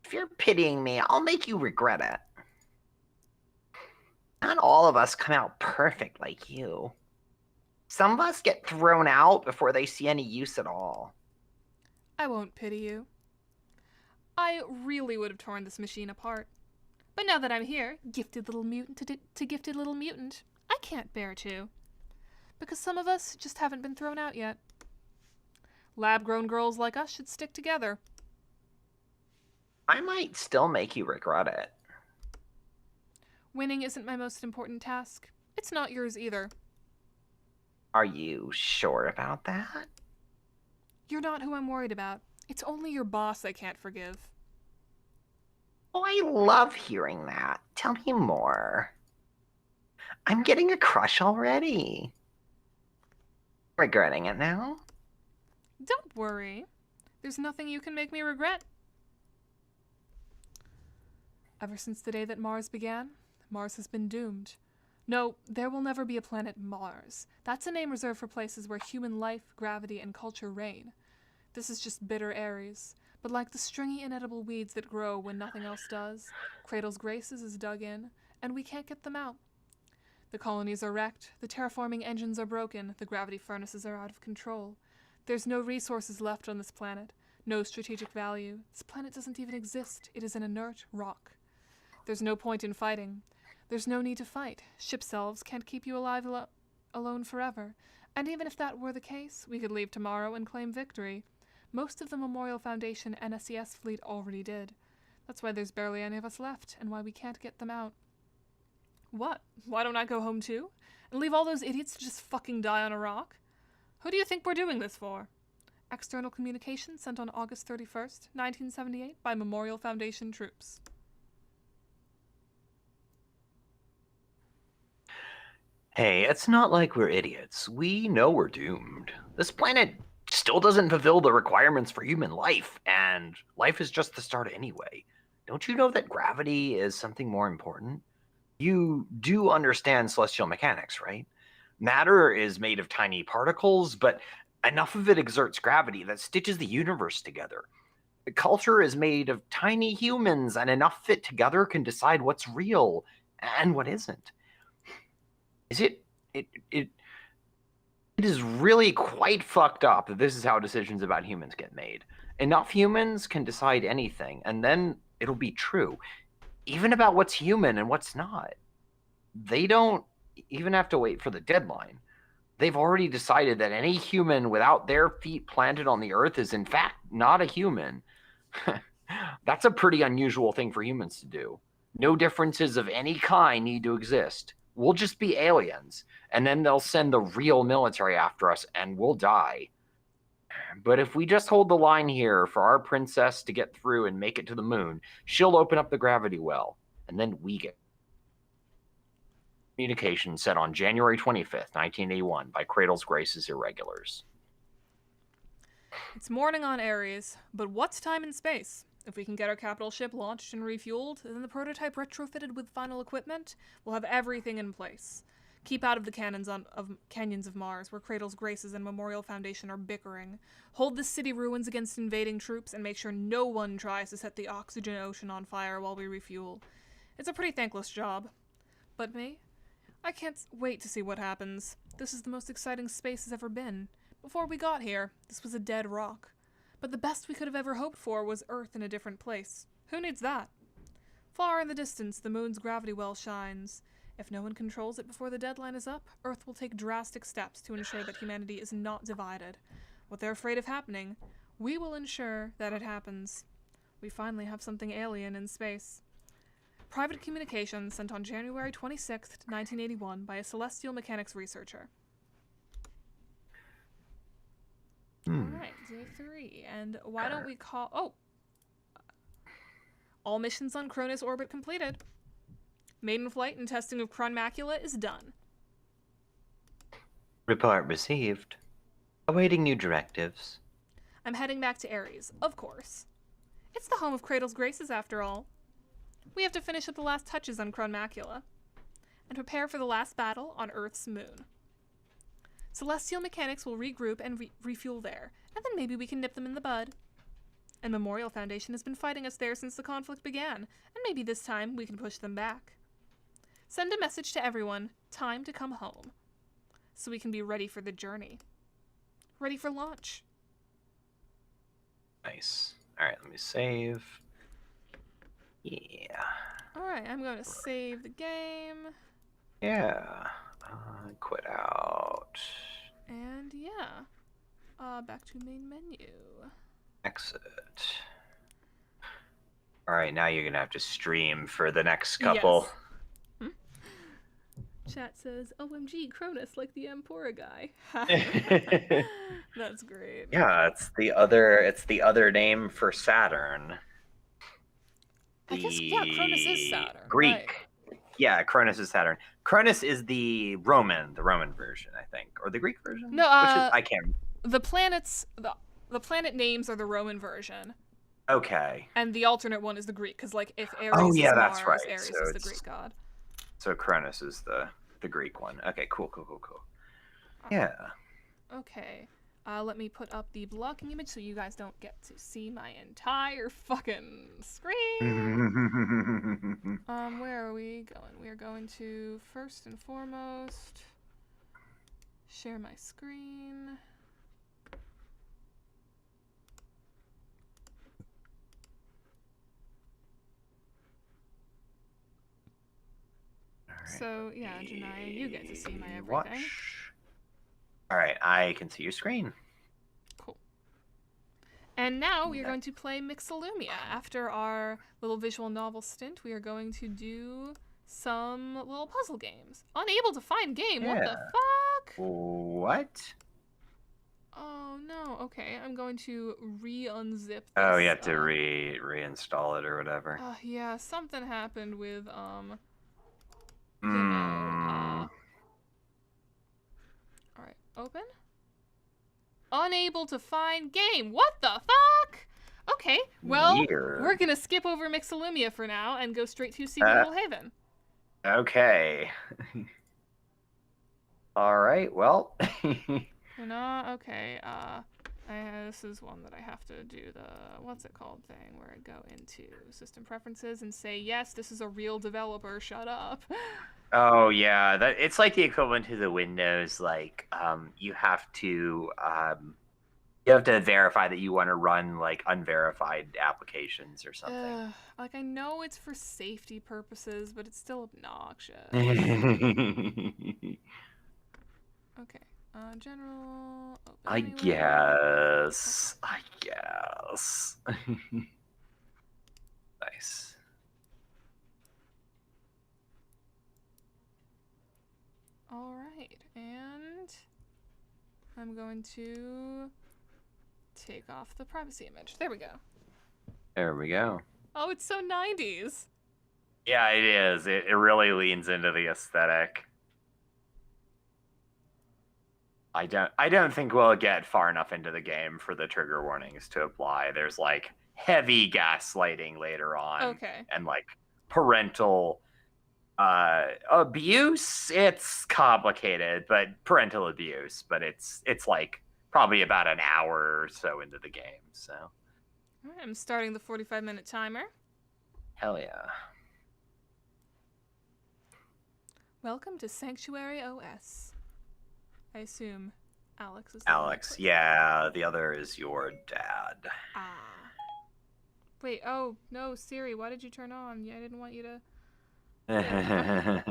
[SPEAKER 2] If you're pitying me, I'll make you regret it. Not all of us come out perfect like you. Some of us get thrown out before they see any use at all.
[SPEAKER 1] I won't pity you. I really would have torn this machine apart. But now that I'm here, gifted little mutant to gifted little mutant, I can't bear to. Because some of us just haven't been thrown out yet. Lab-grown girls like us should stick together.
[SPEAKER 2] I might still make you regret it.
[SPEAKER 1] Winning isn't my most important task. It's not yours either.
[SPEAKER 2] Are you sure about that?
[SPEAKER 1] You're not who I'm worried about. It's only your boss I can't forgive.
[SPEAKER 2] Oh, I love hearing that. Tell me more. I'm getting a crush already. Regretting it now?
[SPEAKER 1] Don't worry. There's nothing you can make me regret. Ever since the day that Mars began, Mars has been doomed. No, there will never be a planet Mars. That's a name reserved for places where human life, gravity, and culture reign. This is just bitter Ares. But like the stringy, inedible weeds that grow when nothing else does, Cradle's Graces is dug in, and we can't get them out. The colonies are wrecked, the terraforming engines are broken, the gravity furnaces are out of control. There's no resources left on this planet, no strategic value. This planet doesn't even exist. It is an inert rock. There's no point in fighting. There's no need to fight. Ship selves can't keep you alive alone forever. And even if that were the case, we could leave tomorrow and claim victory. Most of the Memorial Foundation NSCS fleet already did. That's why there's barely any of us left, and why we can't get them out. What? Why don't I go home too? And leave all those idiots to just fucking die on a rock? Who do you think we're doing this for? External communication sent on August 31st, 1978 by Memorial Foundation troops.
[SPEAKER 3] Hey, it's not like we're idiots. We know we're doomed. This planet still doesn't fulfill the requirements for human life, and life is just the start anyway. Don't you know that gravity is something more important? You do understand celestial mechanics, right? Matter is made of tiny particles, but enough of it exerts gravity that stitches the universe together. Culture is made of tiny humans, and enough fit together can decide what's real and what isn't. It is really quite fucked up that this is how decisions about humans get made. Enough humans can decide anything, and then it'll be true. Even about what's human and what's not. They don't even have to wait for the deadline. They've already decided that any human without their feet planted on the earth is in fact not a human. That's a pretty unusual thing for humans to do. No differences of any kind need to exist. We'll just be aliens, and then they'll send the real military after us, and we'll die. But if we just hold the line here for our princess to get through and make it to the moon, she'll open up the gravity well, and then we get communication sent on January 25th, 1981 by Cradle's Graces Irregulars.
[SPEAKER 1] It's morning on Ares, but what's time in space? If we can get our capital ship launched and refueled, then the prototype retrofitted with final equipment, we'll have everything in place. Keep out of the canyons of Mars, where Cradle's Graces and Memorial Foundation are bickering. Hold the city ruins against invading troops, and make sure no one tries to set the oxygen ocean on fire while we refuel. It's a pretty thankless job. But me? I can't wait to see what happens. This is the most exciting space has ever been. Before we got here, this was a dead rock. But the best we could have ever hoped for was Earth in a different place. Who needs that? Far in the distance, the moon's gravity well shines. If no one controls it before the deadline is up, Earth will take drastic steps to ensure that humanity is not divided. What they're afraid of happening, we will ensure that it happens. We finally have something alien in space. Private communication sent on January 26th, 1981 by a celestial mechanics researcher. Alright, day 3. And why don't we call... Oh! All missions on Cronus orbit completed. Maiden flight and testing of Macula is done.
[SPEAKER 2] Report received. Awaiting new directives.
[SPEAKER 1] I'm heading back to Ares, of course. It's the home of Cradle's Graces, after all. We have to finish up the last touches on Macula and prepare for the last battle on Earth's moon. Celestial mechanics will regroup and refuel there, and then maybe we can nip them in the bud. And Memorial Foundation has been fighting us there since the conflict began, and maybe this time we can push them back. Send a message to everyone, time to come home, so we can be ready for the journey. Ready for launch.
[SPEAKER 2] Nice. Alright, let me save. Yeah.
[SPEAKER 1] Alright, I'm going to save the game.
[SPEAKER 2] Yeah. Quit out.
[SPEAKER 1] And yeah. Back to main menu.
[SPEAKER 2] Exit. Alright, now you're gonna have to stream for the next couple.
[SPEAKER 1] Yes. Chat says, OMG, Cronus, like the Ampora guy. That's great.
[SPEAKER 2] Yeah, it's the other name for Saturn.
[SPEAKER 1] I guess, yeah, Cronus is Saturn.
[SPEAKER 2] Greek.
[SPEAKER 1] Right.
[SPEAKER 2] Yeah, Cronus is Saturn. Cronus is the Roman version, I think. Or the Greek version?
[SPEAKER 1] No,
[SPEAKER 2] Which is, I can't.
[SPEAKER 1] The planets, the planet names are the Roman version.
[SPEAKER 2] Okay.
[SPEAKER 1] And the alternate one is the Greek, because, like, if Ares
[SPEAKER 2] Oh, yeah,
[SPEAKER 1] is
[SPEAKER 2] that's
[SPEAKER 1] Mars,
[SPEAKER 2] right.
[SPEAKER 1] Ares
[SPEAKER 2] So
[SPEAKER 1] is the Greek god.
[SPEAKER 2] So Cronus is the Greek one. Okay, cool. Yeah.
[SPEAKER 1] Okay. Let me put up the blocking image so you guys don't get to see my entire fucking screen. Where are we going? We are going to, first and foremost, share my screen. So, yeah, Jonaya, you get to see my everything.
[SPEAKER 2] Watch. All right, I can see your screen.
[SPEAKER 1] Cool. And now we are going to play Mixolumia. After our little visual novel stint, we are going to do some little puzzle games. Unable to find game. What the fuck?
[SPEAKER 2] What?
[SPEAKER 1] Oh, no. Okay, I'm going to re-unzip this.
[SPEAKER 2] Oh, you have to reinstall it or whatever.
[SPEAKER 1] Yeah, something happened with, Alright, open. Unable to find game. What the fuck? Okay, well, we're gonna skip over Mixolumia for now and go straight to Secret Haven.
[SPEAKER 2] Okay. Alright, well.
[SPEAKER 1] No, okay, this is one that I have to do the, what's it called thing, where I go into system preferences and say, yes, this is a real developer, shut up.
[SPEAKER 2] Oh yeah, it's like the equivalent to the Windows. Like, you have to verify that you want to run like unverified applications or something.
[SPEAKER 1] Like, I know it's for safety purposes, but it's still obnoxious. Okay, general. Open
[SPEAKER 2] I
[SPEAKER 1] anywhere.
[SPEAKER 2] guess. Nice.
[SPEAKER 1] All right, and I'm going to take off the privacy image. There we go.
[SPEAKER 2] There we go.
[SPEAKER 1] Oh, it's so 90s.
[SPEAKER 2] Yeah, it is. It really leans into the aesthetic. I don't think we'll get far enough into the game for the trigger warnings to apply. There's like heavy gaslighting later on.
[SPEAKER 1] Okay.
[SPEAKER 2] And like parental abuse. It's complicated, but parental abuse. But it's like probably about an hour or so into the game. So.
[SPEAKER 1] All right, I'm starting the 45-minute timer.
[SPEAKER 2] Hell yeah.
[SPEAKER 1] Welcome to Sanctuary OS. I assume Alex is
[SPEAKER 2] Alex, yeah. The other is your dad.
[SPEAKER 1] Ah. Wait, oh, no, Siri, why did you turn on? Yeah, I didn't want you to... Yeah.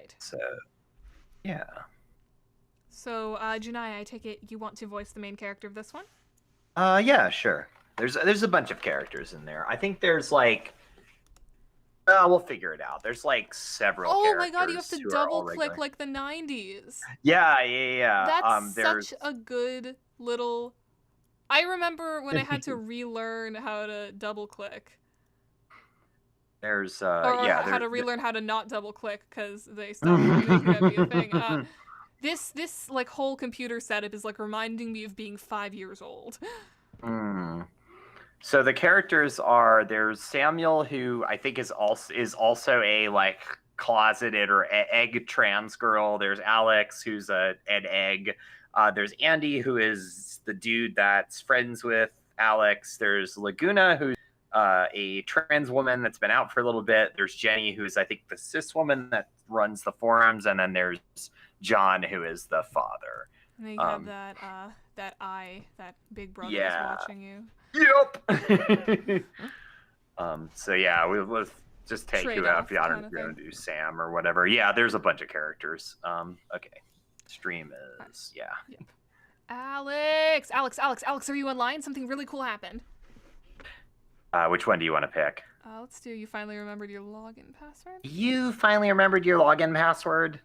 [SPEAKER 1] right.
[SPEAKER 2] So, yeah.
[SPEAKER 1] So, Jonaya, I take it you want to voice the main character of this one?
[SPEAKER 2] Yeah, sure. There's a bunch of characters in there. I think there's like, we'll figure it out. There's like several
[SPEAKER 1] Oh
[SPEAKER 2] characters
[SPEAKER 1] my god, you have to
[SPEAKER 2] who are
[SPEAKER 1] double
[SPEAKER 2] all
[SPEAKER 1] click
[SPEAKER 2] regular.
[SPEAKER 1] like the 90s.
[SPEAKER 2] Yeah.
[SPEAKER 1] That's
[SPEAKER 2] There's
[SPEAKER 1] such a good little... I remember when I had to relearn how to double click.
[SPEAKER 2] there's
[SPEAKER 1] Or
[SPEAKER 2] yeah,
[SPEAKER 1] how
[SPEAKER 2] there,
[SPEAKER 1] to relearn how to not double click because they stopped making that be a thing. This like whole computer setup is like reminding me of being 5 years old.
[SPEAKER 2] So the characters are, there's Samuel, who I think is also a like closeted or egg trans girl. There's Alex, who's an egg. There's Andy, who is the dude that's friends with Alex. There's Laguna, who's a trans woman that's been out for a little bit. There's Jenny, who's I think the cis woman that runs the forums, and then there's John, who is the father.
[SPEAKER 1] And then you have that big brother is watching you.
[SPEAKER 2] Yep. So yeah, we'll just take
[SPEAKER 1] Trade
[SPEAKER 2] whoever.
[SPEAKER 1] off
[SPEAKER 2] I don't know
[SPEAKER 1] kinda
[SPEAKER 2] if you're gonna
[SPEAKER 1] thing.
[SPEAKER 2] do Sam or whatever. Yeah, there's a bunch of characters. Okay. Stream is
[SPEAKER 1] Yep. Alex, are you online? Something really cool happened.
[SPEAKER 2] Which one do you want to pick?
[SPEAKER 1] Let's do you finally remembered your login password?
[SPEAKER 2] You finally remembered your login password?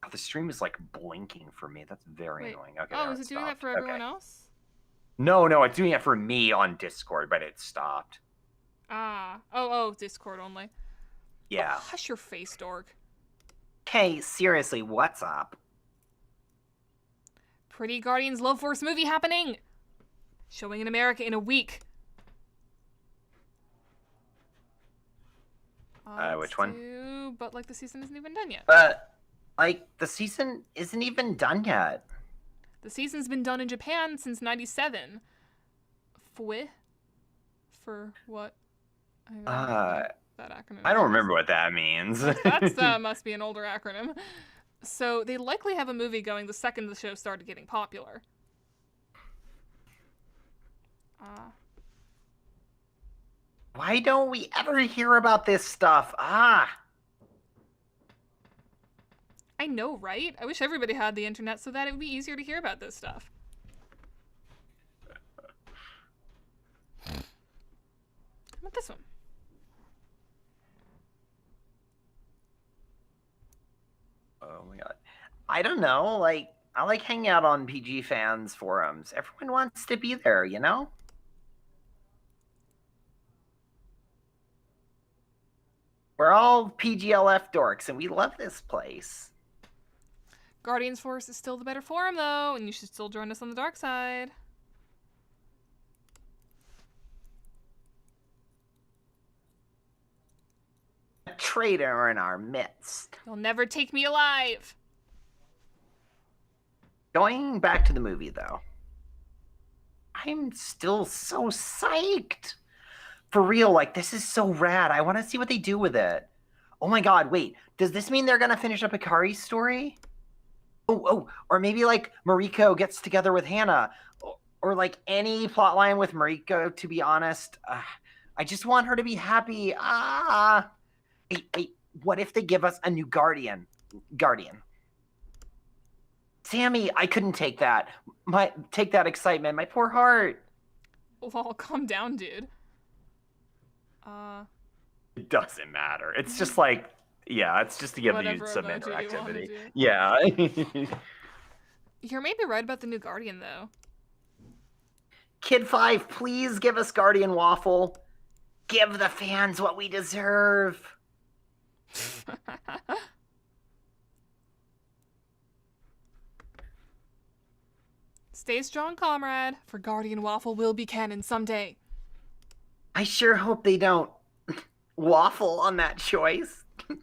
[SPEAKER 2] Oh, the stream is like blinking for me. That's very annoying. Okay.
[SPEAKER 1] Oh, is it doing that for everyone else?
[SPEAKER 2] No, it's doing it for me on Discord, but it stopped.
[SPEAKER 1] Oh, Discord only.
[SPEAKER 2] Yeah.
[SPEAKER 1] Oh, hush your face, dork.
[SPEAKER 2] Hey, seriously, what's up?
[SPEAKER 1] Pretty Guardians Love Force movie happening! Showing in America in a week.
[SPEAKER 2] Which one?
[SPEAKER 1] But like the season isn't even done yet.
[SPEAKER 2] Like the season isn't even done yet.
[SPEAKER 1] The season's been done in Japan since '97. Fue? For what? That acronym.
[SPEAKER 2] I don't remember what that means.
[SPEAKER 1] That must be an older acronym. So they likely have a movie going the second the show started getting popular.
[SPEAKER 2] Why don't we ever hear about this stuff?
[SPEAKER 1] I know, right? I wish everybody had the internet so that it would be easier to hear about this stuff. How about this one?
[SPEAKER 2] Oh my god. I don't know, like, I like hanging out on PG fans forums. Everyone wants to be there, you know? We're all PGLF dorks, and we love this place.
[SPEAKER 1] Guardians Force is still the better forum, though, and you should still join us on the dark side.
[SPEAKER 2] A traitor in our midst.
[SPEAKER 1] You'll never take me alive!
[SPEAKER 2] Going back to the movie, though. I'm still so psyched. For real, like, this is so rad. I want to see what they do with it. Oh my god, wait. Does this mean they're going to finish up Hikari's story? Oh, or maybe, like, Mariko gets together with Hannah. Or like, any plotline with Mariko, to be honest. I just want her to be happy. Hey, what if they give us a new Guardian? Sammy, I couldn't take that. Take that excitement. My poor heart.
[SPEAKER 1] Well, calm down, dude.
[SPEAKER 2] It doesn't matter. It's just like, yeah, it's just to give you some interactivity. Yeah.
[SPEAKER 1] You're maybe right about the new Guardian, though.
[SPEAKER 2] Kid 5, please give us Guardian Waffle. Give the fans what we deserve.
[SPEAKER 1] Stay strong, comrade, for Guardian Waffle will be canon someday.
[SPEAKER 2] I sure hope they don't waffle on that choice.
[SPEAKER 1] I'm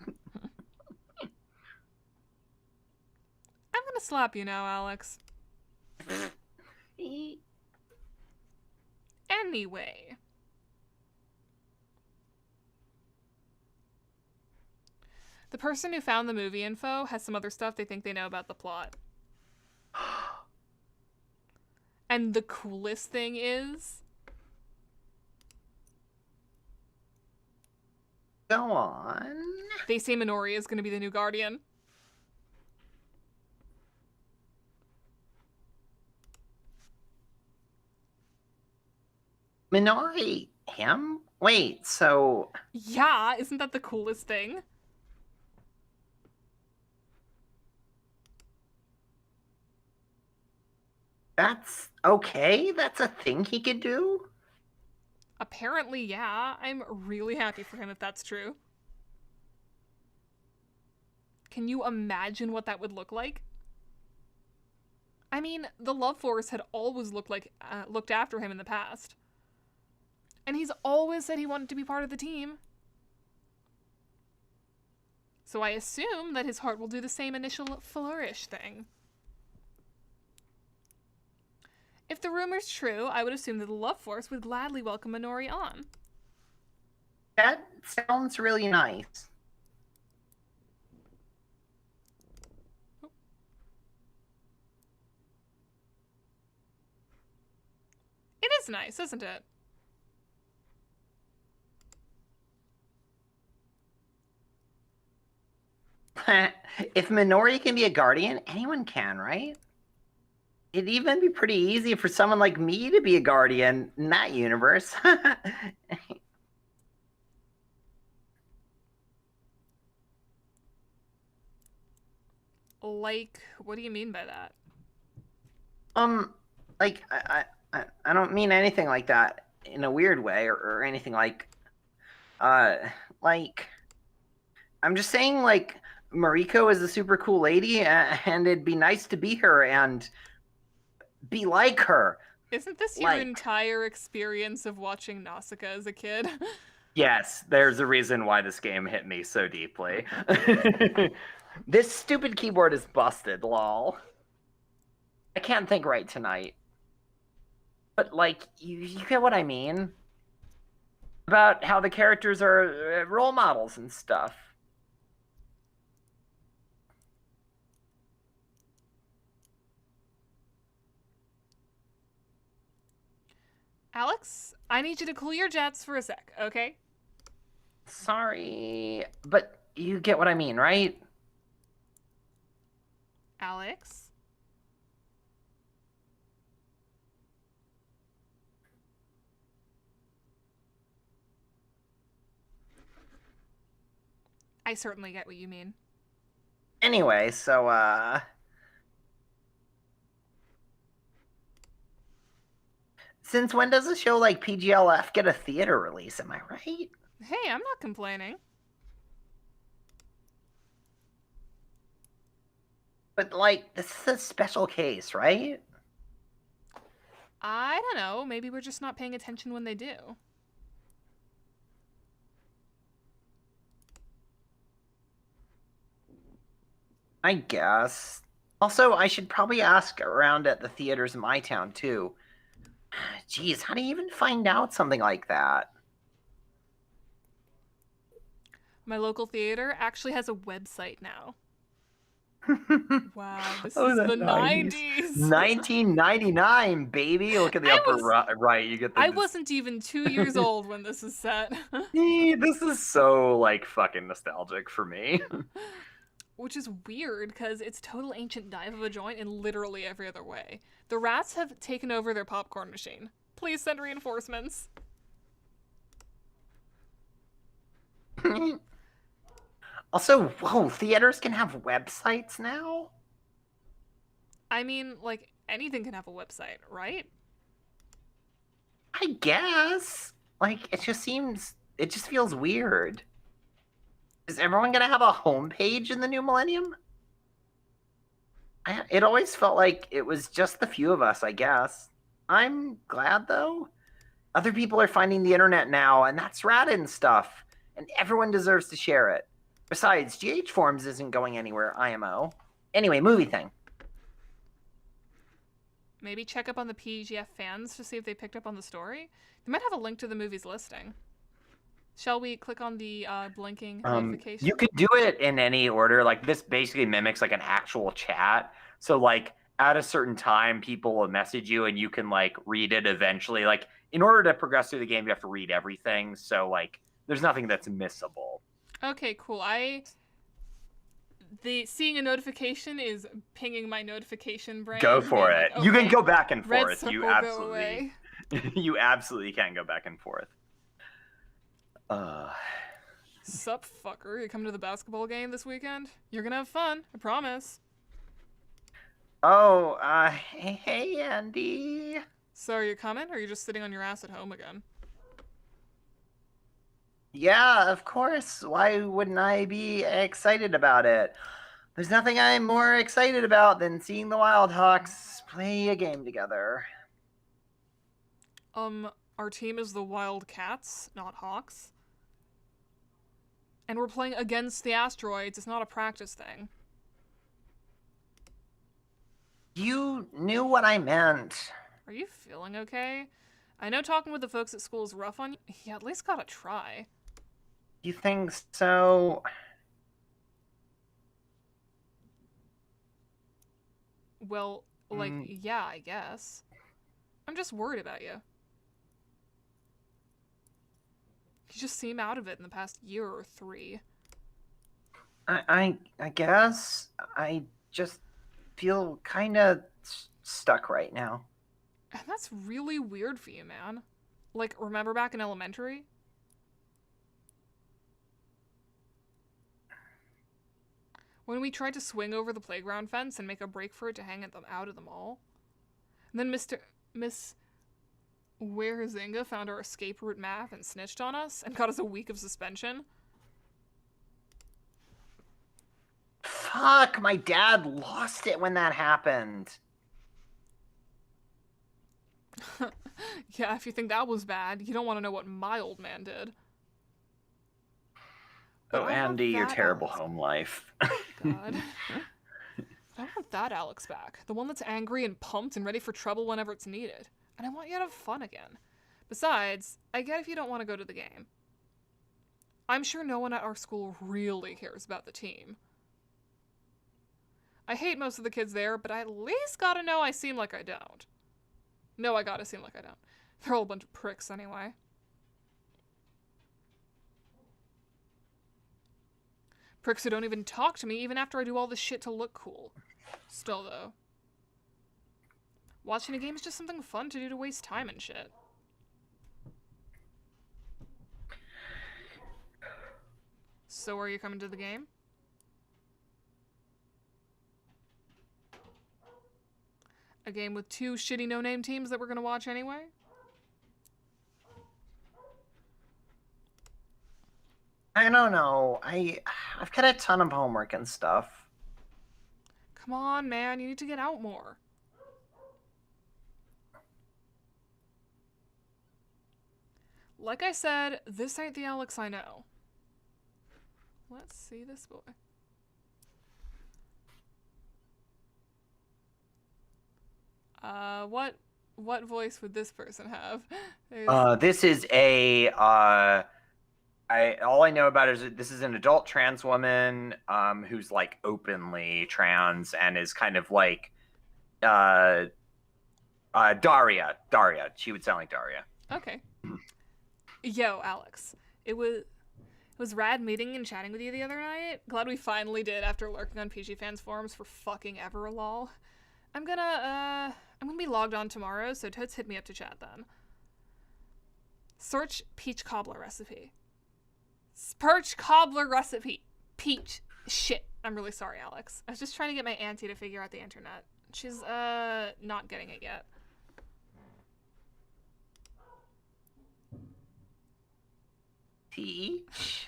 [SPEAKER 1] gonna slap you now, Alex. Anyway. The person who found the movie info has some other stuff they think they know about the plot. And the coolest thing is...
[SPEAKER 2] Go on.
[SPEAKER 1] They say Minori is going to be the new Guardian.
[SPEAKER 2] Minori, him? Wait, so...
[SPEAKER 1] Yeah, isn't that the coolest thing?
[SPEAKER 2] That's okay? That's a thing he could do?
[SPEAKER 1] Apparently, yeah. I'm really happy for him if that's true. Can you imagine what that would look like? I mean, the Love Force had always looked after him in the past. And he's always said he wanted to be part of the team. So I assume that his heart will do the same initial flourish thing. If the rumor's true, I would assume that the Love Force would gladly welcome Minori on.
[SPEAKER 2] That sounds really nice.
[SPEAKER 1] It is nice, isn't it?
[SPEAKER 2] If Minori can be a guardian, anyone can, right? It'd even be pretty easy for someone like me to be a guardian in that universe.
[SPEAKER 1] Like, what do you mean by that?
[SPEAKER 2] Like I don't mean anything like that in a weird way or anything like like I'm just saying like Mariko is a super cool lady and it'd be nice to be her and be like her.
[SPEAKER 1] Isn't this your entire experience of watching Nausicaa as a kid?
[SPEAKER 2] Yes, there's a reason why this game hit me so deeply. This stupid keyboard is busted, lol. I can't think right tonight. But, like, you get what I mean? About how the characters are role models and stuff.
[SPEAKER 1] Alex, I need you to cool your jets for a sec, okay?
[SPEAKER 2] Sorry, but you get what I mean, right?
[SPEAKER 1] Alex? I certainly get what you mean.
[SPEAKER 2] Anyway, so, since when does a show like PGLF get a theater release, am I right?
[SPEAKER 1] Hey, I'm not complaining.
[SPEAKER 2] But, like, this is a special case, right?
[SPEAKER 1] I don't know. Maybe we're just not paying attention when they do.
[SPEAKER 2] I guess. Also, I should probably ask around at the theaters in my town, too. Geez, how do you even find out something like that?
[SPEAKER 1] My local theater actually has a website now. Wow, this is the 90s.
[SPEAKER 2] 1999, baby. Look at the upper right. You get the.
[SPEAKER 1] I wasn't even 2 years old when this is set.
[SPEAKER 2] This is so, like, fucking nostalgic for me.
[SPEAKER 1] Which is weird, because it's total ancient dive of a joint in literally every other way. The rats have taken over their popcorn machine. Please send reinforcements.
[SPEAKER 2] Also, whoa, theaters can have websites now?
[SPEAKER 1] I mean, like, anything can have a website, right?
[SPEAKER 2] I guess. Like, it just feels weird. Is everyone gonna have a homepage in the new millennium? It always felt like it was just the few of us, I guess. I'm glad, though. Other people are finding the internet now, and that's rad and stuff. And everyone deserves to share it. Besides, GH Forms isn't going anywhere, IMO. Anyway, movie thing.
[SPEAKER 1] Maybe check up on the PGF fans to see if they picked up on the story? They might have a link to the movie's listing. Shall we click on the blinking notification?
[SPEAKER 2] You could do it in any order. Like, this basically mimics, like, an actual chat. So, like, at a certain time, people will message you, and you can, like, read it eventually. Like, in order to progress through the game, you have to read everything. So, like, there's nothing that's missable.
[SPEAKER 1] Okay, cool. Seeing a notification is pinging my notification brain.
[SPEAKER 2] Go for
[SPEAKER 1] being
[SPEAKER 2] it.
[SPEAKER 1] like,
[SPEAKER 2] You can
[SPEAKER 1] okay,
[SPEAKER 2] go back and
[SPEAKER 1] red
[SPEAKER 2] forth.
[SPEAKER 1] circle,
[SPEAKER 2] You
[SPEAKER 1] go
[SPEAKER 2] absolutely,
[SPEAKER 1] away.
[SPEAKER 2] you absolutely can go back and forth.
[SPEAKER 1] Sup, fucker? You coming to the basketball game this weekend? You're gonna have fun, I promise.
[SPEAKER 2] Oh, hey, Andy.
[SPEAKER 1] So are you coming, or are you just sitting on your ass at home again?
[SPEAKER 2] Yeah, of course. Why wouldn't I be excited about it? There's nothing I'm more excited about than seeing the Wildhawks play a game together.
[SPEAKER 1] Our team is the Wildcats, not Hawks. And we're playing against the asteroids. It's not a practice thing.
[SPEAKER 2] You knew what I meant.
[SPEAKER 1] Are you feeling okay? I know talking with the folks at school is rough on you. You at least gotta try.
[SPEAKER 2] You think so?
[SPEAKER 1] Well, like, yeah, I guess. I'm just worried about you. You just seem out of it in the past year or 3.
[SPEAKER 2] I guess I just feel kind of stuck right now.
[SPEAKER 1] And that's really weird for you, man. Like, remember back in elementary? When we tried to swing over the playground fence and make a break for it to hang out of the mall? And then Miss Wehringa found our escape route map and snitched on us and got us a week of suspension?
[SPEAKER 2] Fuck, my dad lost it when that happened.
[SPEAKER 1] Yeah, if you think that was bad, you don't want to know what my old man did.
[SPEAKER 2] Oh, Andy, your terrible home life.
[SPEAKER 1] God. I want that Alex back. The one that's angry and pumped and ready for trouble whenever it's needed. And I want you to have fun again. Besides, I get if you don't want to go to the game. I'm sure no one at our school really cares about the team. I hate most of the kids there, but I at least gotta know I seem like I don't. No, I gotta seem like I don't. They're all a bunch of pricks anyway. Pricks who don't even talk to me even after I do all this shit to look cool. Still, though. Watching a game is just something fun to do to waste time and shit. So are you coming to the game? A game with 2 shitty no-name teams that we're gonna watch anyway?
[SPEAKER 2] I don't know. I've got a ton of homework and stuff.
[SPEAKER 1] Come on, man. You need to get out more. Like I said, this ain't the Alex I know. Let's see this boy. What voice would this person have?
[SPEAKER 2] This is a all I know about is this is an adult trans woman who's like openly trans and is kind of like Daria. She would sound like Daria.
[SPEAKER 1] Okay. Yo, Alex. It was rad meeting and chatting with you the other night. Glad we finally did after lurking on PG Fans forums for fucking ever, lol. I'm gonna be logged on tomorrow, so totes hit me up to chat then. Search peach cobbler recipe. Perch cobbler recipe. Peach. Shit. I'm really sorry, Alex. I was just trying to get my auntie to figure out the internet. She's, not getting it yet.
[SPEAKER 2] Peach?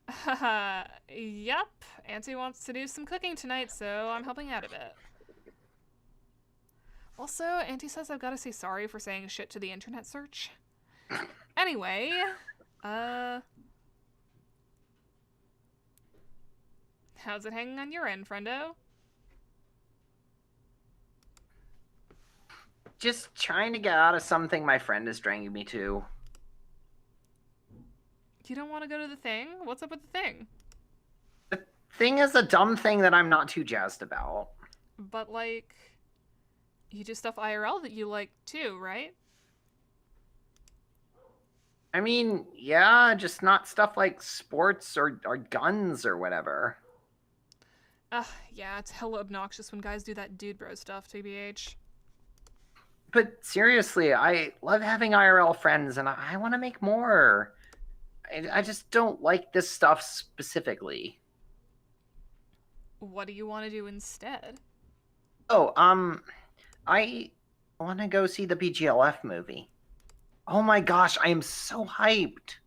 [SPEAKER 1] Haha. Yep. Auntie wants to do some cooking tonight, so I'm helping out a bit. Also, Auntie says I've got to say sorry for saying shit to the internet search. Anyway, how's it hanging on your end, friendo?
[SPEAKER 2] Just trying to get out of something my friend is dragging me to.
[SPEAKER 1] You don't want to go to the thing? What's up with the thing?
[SPEAKER 2] The thing is a dumb thing that I'm not too jazzed about.
[SPEAKER 1] But, like, you do stuff IRL that you like, too, right?
[SPEAKER 2] I mean, yeah, just not stuff like sports or guns or whatever.
[SPEAKER 1] Yeah, it's hella obnoxious when guys do that dude bro stuff, TBH.
[SPEAKER 2] But seriously, I love having IRL friends and I want to make more. I just don't like this stuff specifically.
[SPEAKER 1] What do you want to do instead?
[SPEAKER 2] Oh, I want to go see the BGLF movie. Oh my gosh, I am so hyped.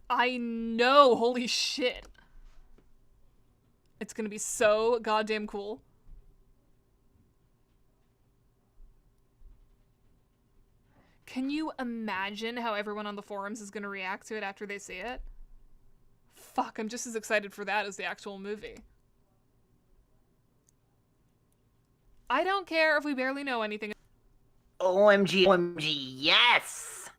[SPEAKER 1] I know, holy shit. It's gonna be so goddamn cool. Can you imagine how everyone on the forums is gonna react to it after they see it? Fuck, I'm just as excited for that as the actual movie. I don't care if we barely know anything.
[SPEAKER 2] OMG, OMG, yes!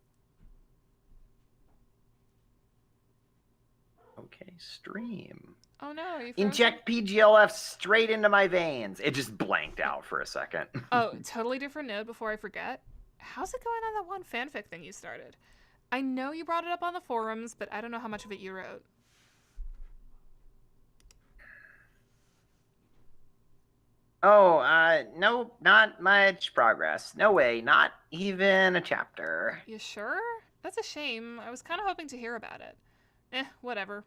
[SPEAKER 2] Okay, stream.
[SPEAKER 1] Oh no, you
[SPEAKER 2] Inject PGLF straight into my veins. It just blanked out for a second.
[SPEAKER 1] Oh, totally different note before I forget. How's it going on that one fanfic thing you started? I know you brought it up on the forums, but I don't know how much of it you wrote.
[SPEAKER 2] Oh, no, not much progress. No way, not even a chapter.
[SPEAKER 1] You sure? That's a shame. I was kind of hoping to hear about it. Whatever.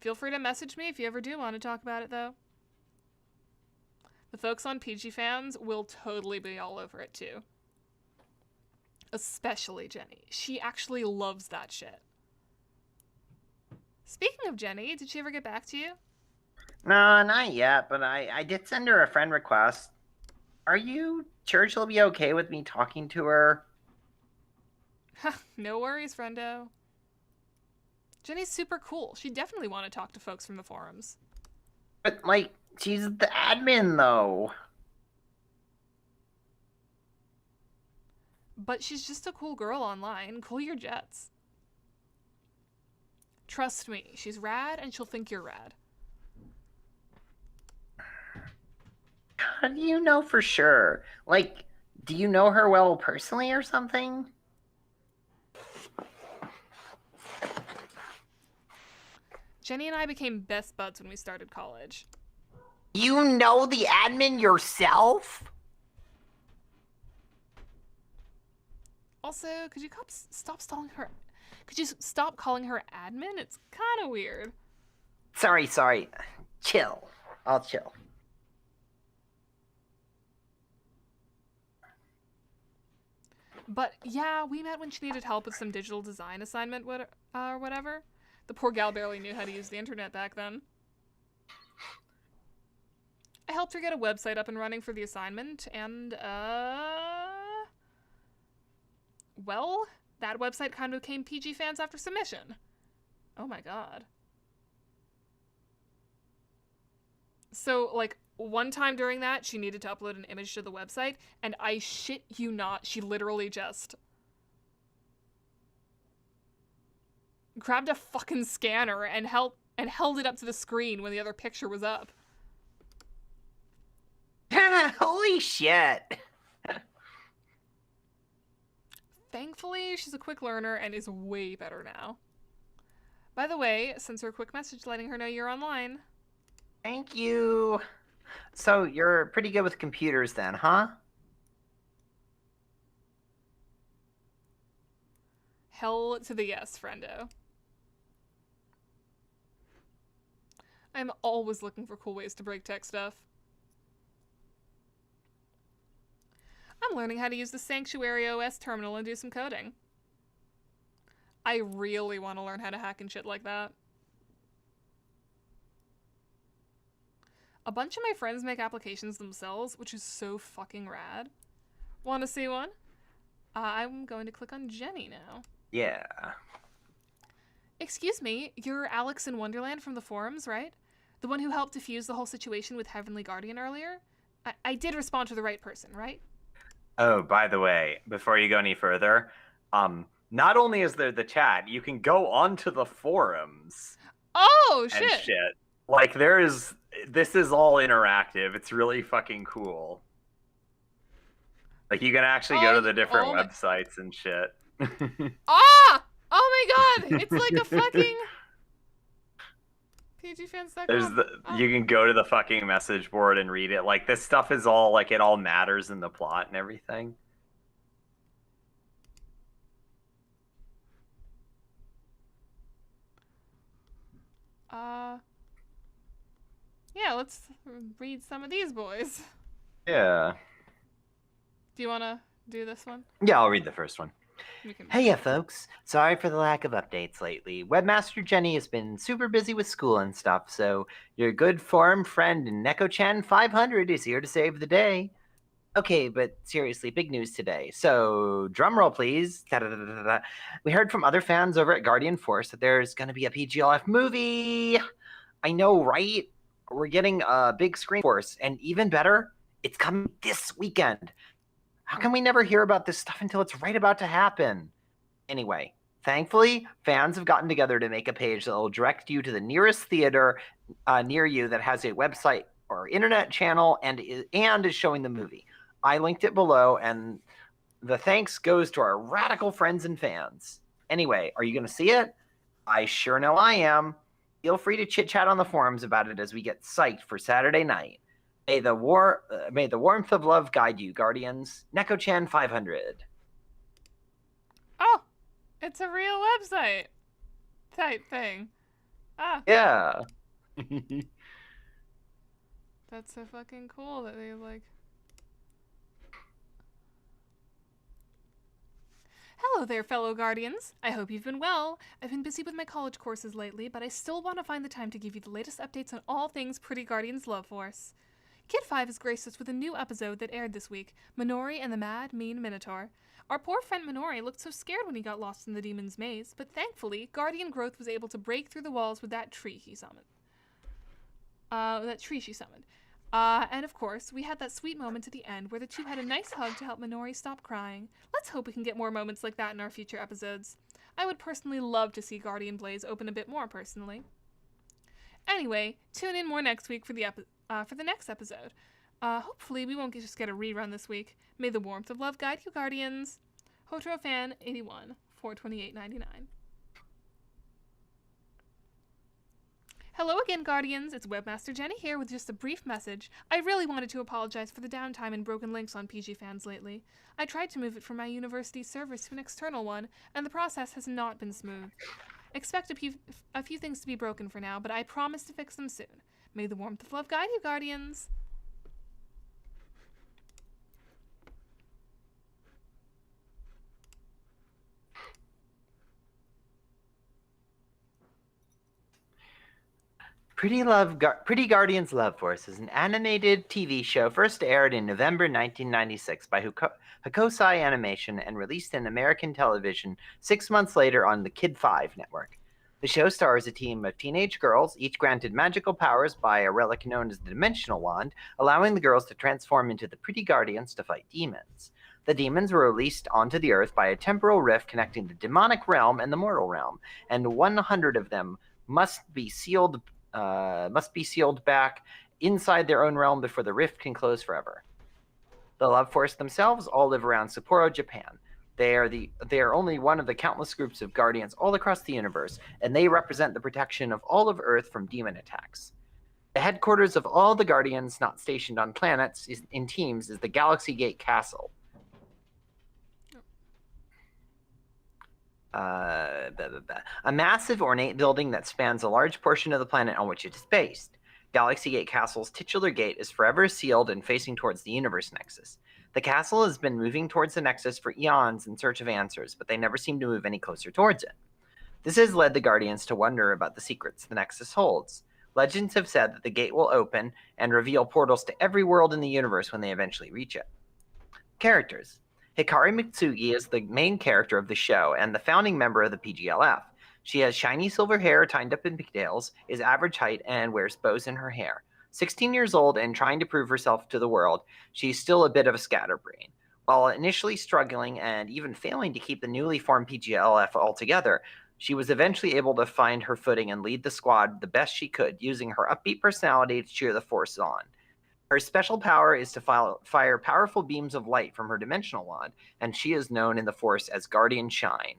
[SPEAKER 1] Feel free to message me if you ever do want to talk about it, though. The folks on PG Fans will totally be all over it, too. Especially Jenny. She actually loves that shit. Speaking of Jenny, did she ever get back to you?
[SPEAKER 2] No, not yet, but I did send her a friend request. Are you sure she'll be okay with me talking to her?
[SPEAKER 1] No worries, friendo. Jenny's super cool. She'd definitely want to talk to folks from the forums.
[SPEAKER 2] But, like, she's the admin, though.
[SPEAKER 1] But she's just a cool girl online. Cool your jets. Trust me, she's rad and she'll think you're rad.
[SPEAKER 2] How do you know for sure? Like, do you know her well personally or something?
[SPEAKER 1] Jenny and I became best buds when we started college.
[SPEAKER 2] You know the admin yourself?
[SPEAKER 1] Also, could you stop stalling her? Could you stop calling her admin? It's kind of weird.
[SPEAKER 2] Sorry. Chill. I'll chill.
[SPEAKER 1] But yeah, we met when she needed help with some digital design assignment or whatever. The poor gal barely knew how to use the internet back then. I helped her get a website up and running for the assignment, and, well, that website kind of became PG Fans after submission. Oh my god. So, like, one time during that, she needed to upload an image to the website, and I shit you not, she literally just grabbed a fucking scanner and held it up to the screen when the other picture was up.
[SPEAKER 2] Holy shit.
[SPEAKER 1] Thankfully, she's a quick learner and is way better now. By the way, send her a quick message letting her know you're online.
[SPEAKER 2] Thank you. So, you're pretty good with computers then, huh?
[SPEAKER 1] Hell to the yes, friendo. I'm always looking for cool ways to break tech stuff. I'm learning how to use the Sanctuary OS terminal and do some coding. I really want to learn how to hack and shit like that. A bunch of my friends make applications themselves, which is so fucking rad. Want to see one? I'm going to click on Jenny now.
[SPEAKER 2] Yeah.
[SPEAKER 1] Excuse me, you're Alex in Wonderland from the forums, right? The one who helped defuse the whole situation with Heavenly Guardian earlier? I did respond to the right person, right?
[SPEAKER 3] Oh, by the way, before you go any further, not only is there the chat, you can go onto the forums.
[SPEAKER 1] Oh,
[SPEAKER 3] and
[SPEAKER 1] shit.
[SPEAKER 3] shit. Like, this is all interactive. It's really fucking cool.
[SPEAKER 2] Like, you can actually go to the different websites and shit.
[SPEAKER 1] Ah! Oh my god! It's like a fucking PGFans.com.
[SPEAKER 2] You can go to the fucking message board and read it. Like, this stuff is all, like, it all matters in the plot and everything.
[SPEAKER 1] Yeah, let's read some of these boys.
[SPEAKER 2] Yeah.
[SPEAKER 1] Do you want to do this one?
[SPEAKER 2] Yeah, I'll read the first one. Hey, folks. Sorry for the lack of updates lately. Webmaster Jenny has been super busy with school and stuff, so your good forum friend Neko-chan 500 is here to save the day. Okay, but seriously, big news today. So, drumroll please. Da-da-da-da-da. We heard from other fans over at Guardian Force that there's going to be a PGLF movie. I know, right? We're getting a big screen force, and even better, it's coming this weekend. How can we never hear about this stuff until it's right about to happen? Anyway, thankfully, fans have gotten together to make a page that will direct you to the nearest theater near you that has a website or internet channel and is showing the movie. I linked it below, and the thanks goes to our radical friends and fans. Anyway, are you going to see it? I sure know I am. Feel free to chit-chat on the forums about it as we get psyched for Saturday night. May the warmth of love guide you, Guardians. Neko-chan 500.
[SPEAKER 1] Oh, it's a real website type thing. Ah.
[SPEAKER 2] Yeah.
[SPEAKER 1] That's so fucking cool that they like. Hello there, fellow Guardians. I hope you've been well. I've been busy with my college courses lately, but I still want to find the time to give you the latest updates on all things Pretty Guardians Love Force. Kid 5 has graced us with a new episode that aired this week, Minori and the Mad Mean Minotaur. Our poor friend Minori looked so scared when he got lost in the demon's maze, but thankfully, Guardian Growth was able to break through the walls with that tree he summoned. She summoned. And of course, we had that sweet moment at the end where the two had a nice hug to help Minori stop crying. Let's hope we can get more moments like that in our future episodes. I would personally love to see Guardian Blaze open a bit more personally. Anyway, tune in more next week for the next episode. Hopefully we won't just get a rerun this week. May the warmth of love guide you, Guardians. Hotro Fan 81, 428.99. Hello again, Guardians. It's Webmaster Jenny here with just a brief message. I really wanted to apologize for the downtime and broken links on PG Fans lately. I tried to move it from my university servers to an external one, and the process has not been smooth. Expect a few things to be broken for now, but I promise to fix them soon. May the warmth of love guide you, Guardians.
[SPEAKER 2] Pretty Guardians Love Force is an animated TV show first aired in November 1996 by Hakosai Animation and released in American television 6 months later on the Kid 5 network. The show stars a team of teenage girls, each granted magical powers by a relic known as the Dimensional Wand, allowing the girls to transform into the Pretty Guardians to fight demons. The demons were released onto the Earth by a temporal rift connecting the demonic realm and the mortal realm, and 100 of them must be sealed back inside their own realm before the rift can close forever. The Love Force themselves all live around Sapporo, Japan. They are only one of the countless groups of guardians all across the universe, and they represent the protection of all of Earth from demon attacks. The headquarters of all the guardians not stationed on planets in teams is the Galaxy Gate Castle. A massive ornate building that spans a large portion of the planet on which it is based. Galaxy Gate Castle's titular gate is forever sealed and facing towards the Universe Nexus. The castle has been moving towards the Nexus for eons in search of answers, but they never seem to move any closer towards it. This has led the Guardians to wonder about the secrets the Nexus holds. Legends have said that the gate will open and reveal portals to every world in the universe when they eventually reach it. Characters. Hikari Mitsugi is the main character of the show and the founding member of the PGLF. She has shiny silver hair tied up in pigtails, is average height, and wears bows in her hair. 16 years old and trying to prove herself to the world, she's still a bit of a scatterbrain. While initially struggling and even failing to keep the newly formed PGLF all together, she was eventually able to find her footing and lead the squad the best she could, using her upbeat personality to cheer the force on. Her special power is to fire powerful beams of light from her dimensional wand, and she is known in the Force as Guardian Shine.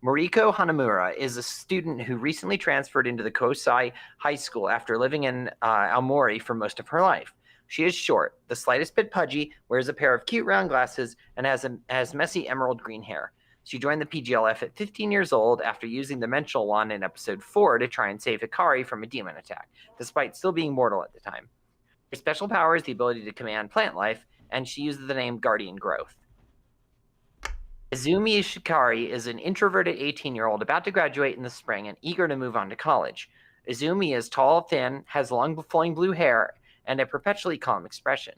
[SPEAKER 2] Mariko Hanamura is a student who recently transferred into the Kosai High School after living in Aomori for most of her life. She is short, the slightest bit pudgy, wears a pair of cute round glasses, and has messy emerald green hair. She joined the PGLF at 15 years old after using the Dimensional Wand in episode 4 to try and save Hikari from a demon attack, despite still being mortal at the time. Her special power is the ability to command plant life, and she uses the name Guardian Growth. Izumi Ishikari is an introverted 18-year-old about to graduate in the spring and eager to move on to college. Izumi is tall, thin, has long flowing blue hair, and a perpetually calm expression.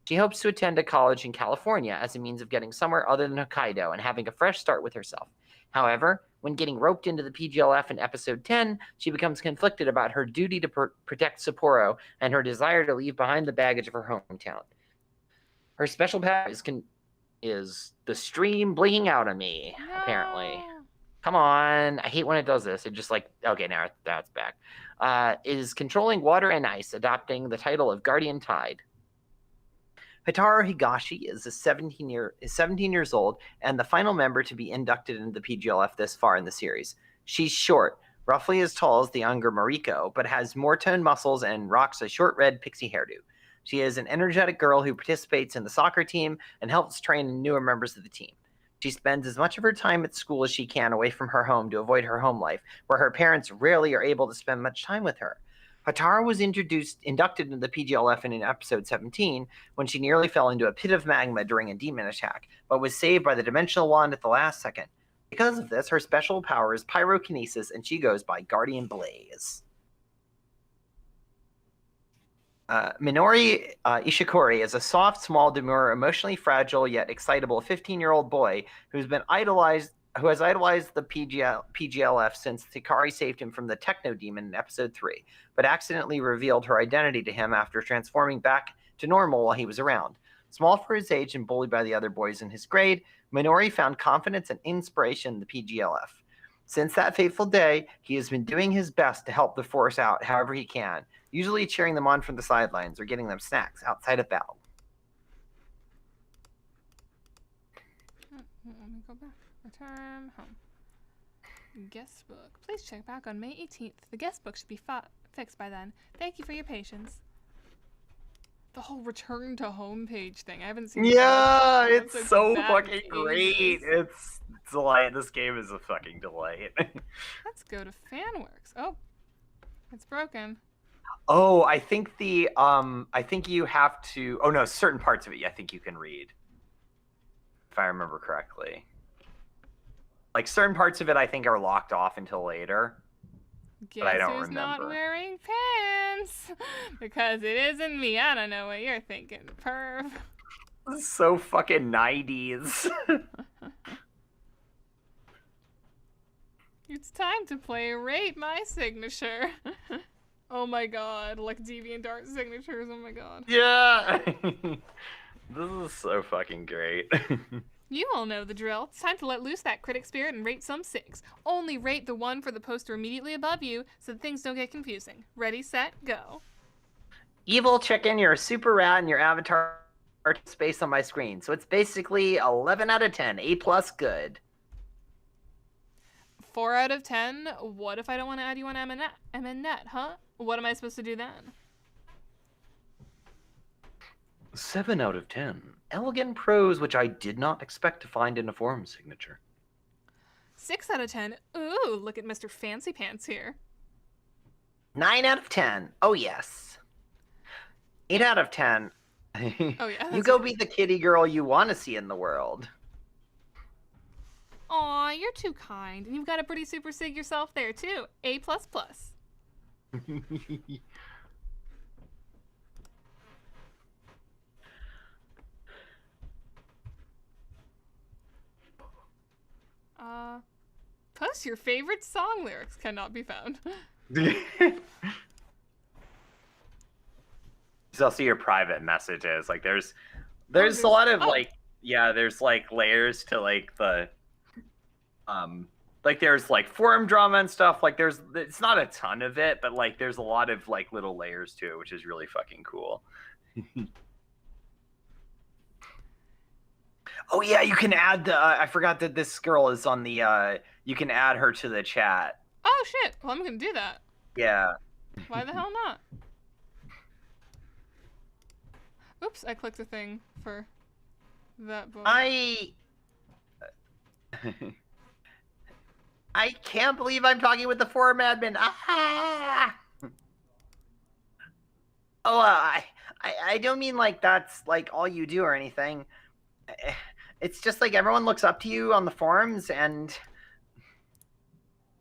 [SPEAKER 2] She hopes to attend a college in California as a means of getting somewhere other than Hokkaido and having a fresh start with herself. However, when getting roped into the PGLF in episode 10, she becomes conflicted about her duty to protect Sapporo and her desire to leave behind the baggage of her hometown. Her special power is the stream blinking out on me, apparently. Come on. I hate when it does this. It just okay, now that's back. Is controlling water and ice, adopting the title of Guardian Tide. Hitaru Higashi is 17 years old and the final member to be inducted into the PGLF this far in the series. She's short, roughly as tall as the younger Mariko, but has more toned muscles and rocks a short red pixie hairdo. She is an energetic girl who participates in the soccer team and helps train newer members of the team. She spends as much of her time at school as she can away from her home to avoid her home life, where her parents rarely are able to spend much time with her. Hataru was inducted into the PGLF in episode 17 when she nearly fell into a pit of magma during a demon attack, but was saved by the Dimensional Wand at the last second. Because of this, her special power is pyrokinesis, and she goes by Guardian Blaze. Minori Ishikori is a soft, small, demure, emotionally fragile yet excitable 15-year-old boy who has idolized the PGLF since Hikari saved him from the Techno Demon in episode 3, but accidentally revealed her identity to him after transforming back to normal while he was around. Small for his age and bullied by the other boys in his grade, Minori found confidence and inspiration in the PGLF. Since that fateful day, he has been doing his best to help the Force out however he can, usually cheering them on from the sidelines or getting them snacks outside of battle.
[SPEAKER 1] Let me go back. Return home. Guest book. Please check back on May 18th. The guest book should be fixed by then. Thank you for your patience. The whole return to home page thing. I haven't seen.
[SPEAKER 2] Yeah, it's so fucking great. It's delight. This game is a fucking delight.
[SPEAKER 1] Let's go to Fanworks. Oh, it's broken.
[SPEAKER 2] Oh, I think I think you have to. Oh no, certain parts of it. I think you can read, if I remember correctly. Like certain parts of it, I think are locked off until later.
[SPEAKER 1] Guess
[SPEAKER 2] but I don't
[SPEAKER 1] who's
[SPEAKER 2] remember.
[SPEAKER 1] not wearing pants? Because it isn't me. I don't know what you're thinking, perv.
[SPEAKER 2] This is so fucking 90s.
[SPEAKER 1] It's time to play Rate My Signature. Oh my god, like DeviantArt signatures, oh my god.
[SPEAKER 2] Yeah! This is so fucking great.
[SPEAKER 1] You all know the drill. It's time to let loose that critic spirit and rate some 6. Only rate the one for the poster immediately above you so that things don't get confusing. Ready, set, go.
[SPEAKER 2] Evil chicken, you're a super rat and your avatar space on my screen. So it's basically 11 out of 10. A+ good.
[SPEAKER 1] 4 out of 10? What if I don't want to add you on MNet, huh? What am I supposed to do then?
[SPEAKER 2] 7 out of 10. Elegant prose, which I did not expect to find in a forum signature.
[SPEAKER 1] 6 out of 10. Ooh, look at Mr. Fancy Pants here.
[SPEAKER 2] 9 out of 10. Oh, yes. 8 out of 10.
[SPEAKER 1] Oh, yeah.
[SPEAKER 2] You go be the kitty girl you want to see in the world.
[SPEAKER 1] Aw, you're too kind. And you've got a pretty super sig yourself there, too. A++. Plus your favorite song lyrics cannot be found.
[SPEAKER 2] So I'll see your private messages. Like there's a lot of like, yeah, there's like layers to like the Like there's like forum drama and stuff. Like it's not a ton of it, but like there's a lot of like little layers to it, which is really fucking cool. Oh yeah, you can add the. I forgot that this girl is on the. You can add her to the chat.
[SPEAKER 1] Oh shit! Well, I'm gonna do that.
[SPEAKER 2] Yeah.
[SPEAKER 1] Why the hell not? Oops, I clicked a thing for that book.
[SPEAKER 2] I can't believe I'm talking with the forum admin. Ah! Oh, I don't mean like that's like all you do or anything. It's just like everyone looks up to you on the forums and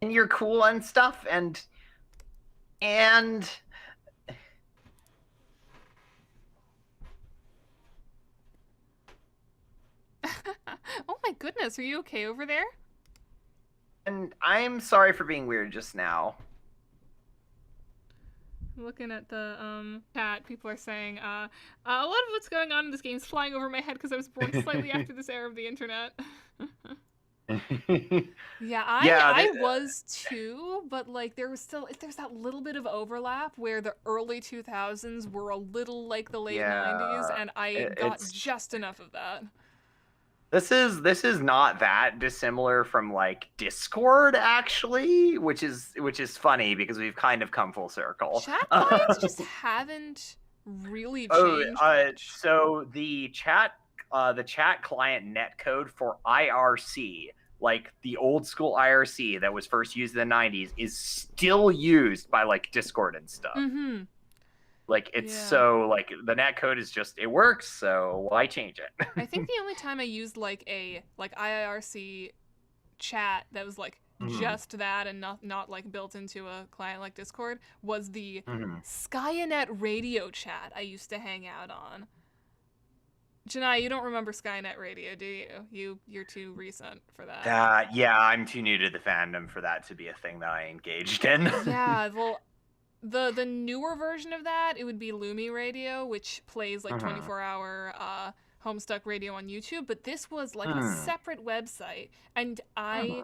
[SPEAKER 2] you're cool and stuff and
[SPEAKER 1] Oh my goodness, are you okay over there?
[SPEAKER 2] and I'm sorry for being weird just now.
[SPEAKER 1] Looking at the chat, people are saying, a lot of what's going on in this game is flying over my head because I was born slightly after this era of the internet. Yeah, I was too, but like there's that little bit of overlap where the early 2000s were a little like the late 90s, and I got just enough of that.
[SPEAKER 2] This is not that dissimilar from like Discord actually, which is funny because we've kind of come full circle.
[SPEAKER 1] Chat clients just haven't really changed much.
[SPEAKER 2] So the chat client netcode for IRC, like the old school IRC that was first used in the 90s, is still used by like Discord and stuff.
[SPEAKER 1] Mm-hmm.
[SPEAKER 2] Like it's so like the netcode is just it works, so why change it?
[SPEAKER 1] I think the only time I used like a IRC chat that was like just that and not like built into a client like Discord was the Skynet radio chat I used to hang out on. Janai, you don't remember Skynet radio, do you? You're too recent for that.
[SPEAKER 2] Yeah, I'm too new to the fandom for that to be a thing that I engaged in.
[SPEAKER 1] Yeah, well, the newer version of that, it would be Lumi Radio, which plays like 24-hour Homestuck radio on YouTube, but this was like a separate website, and I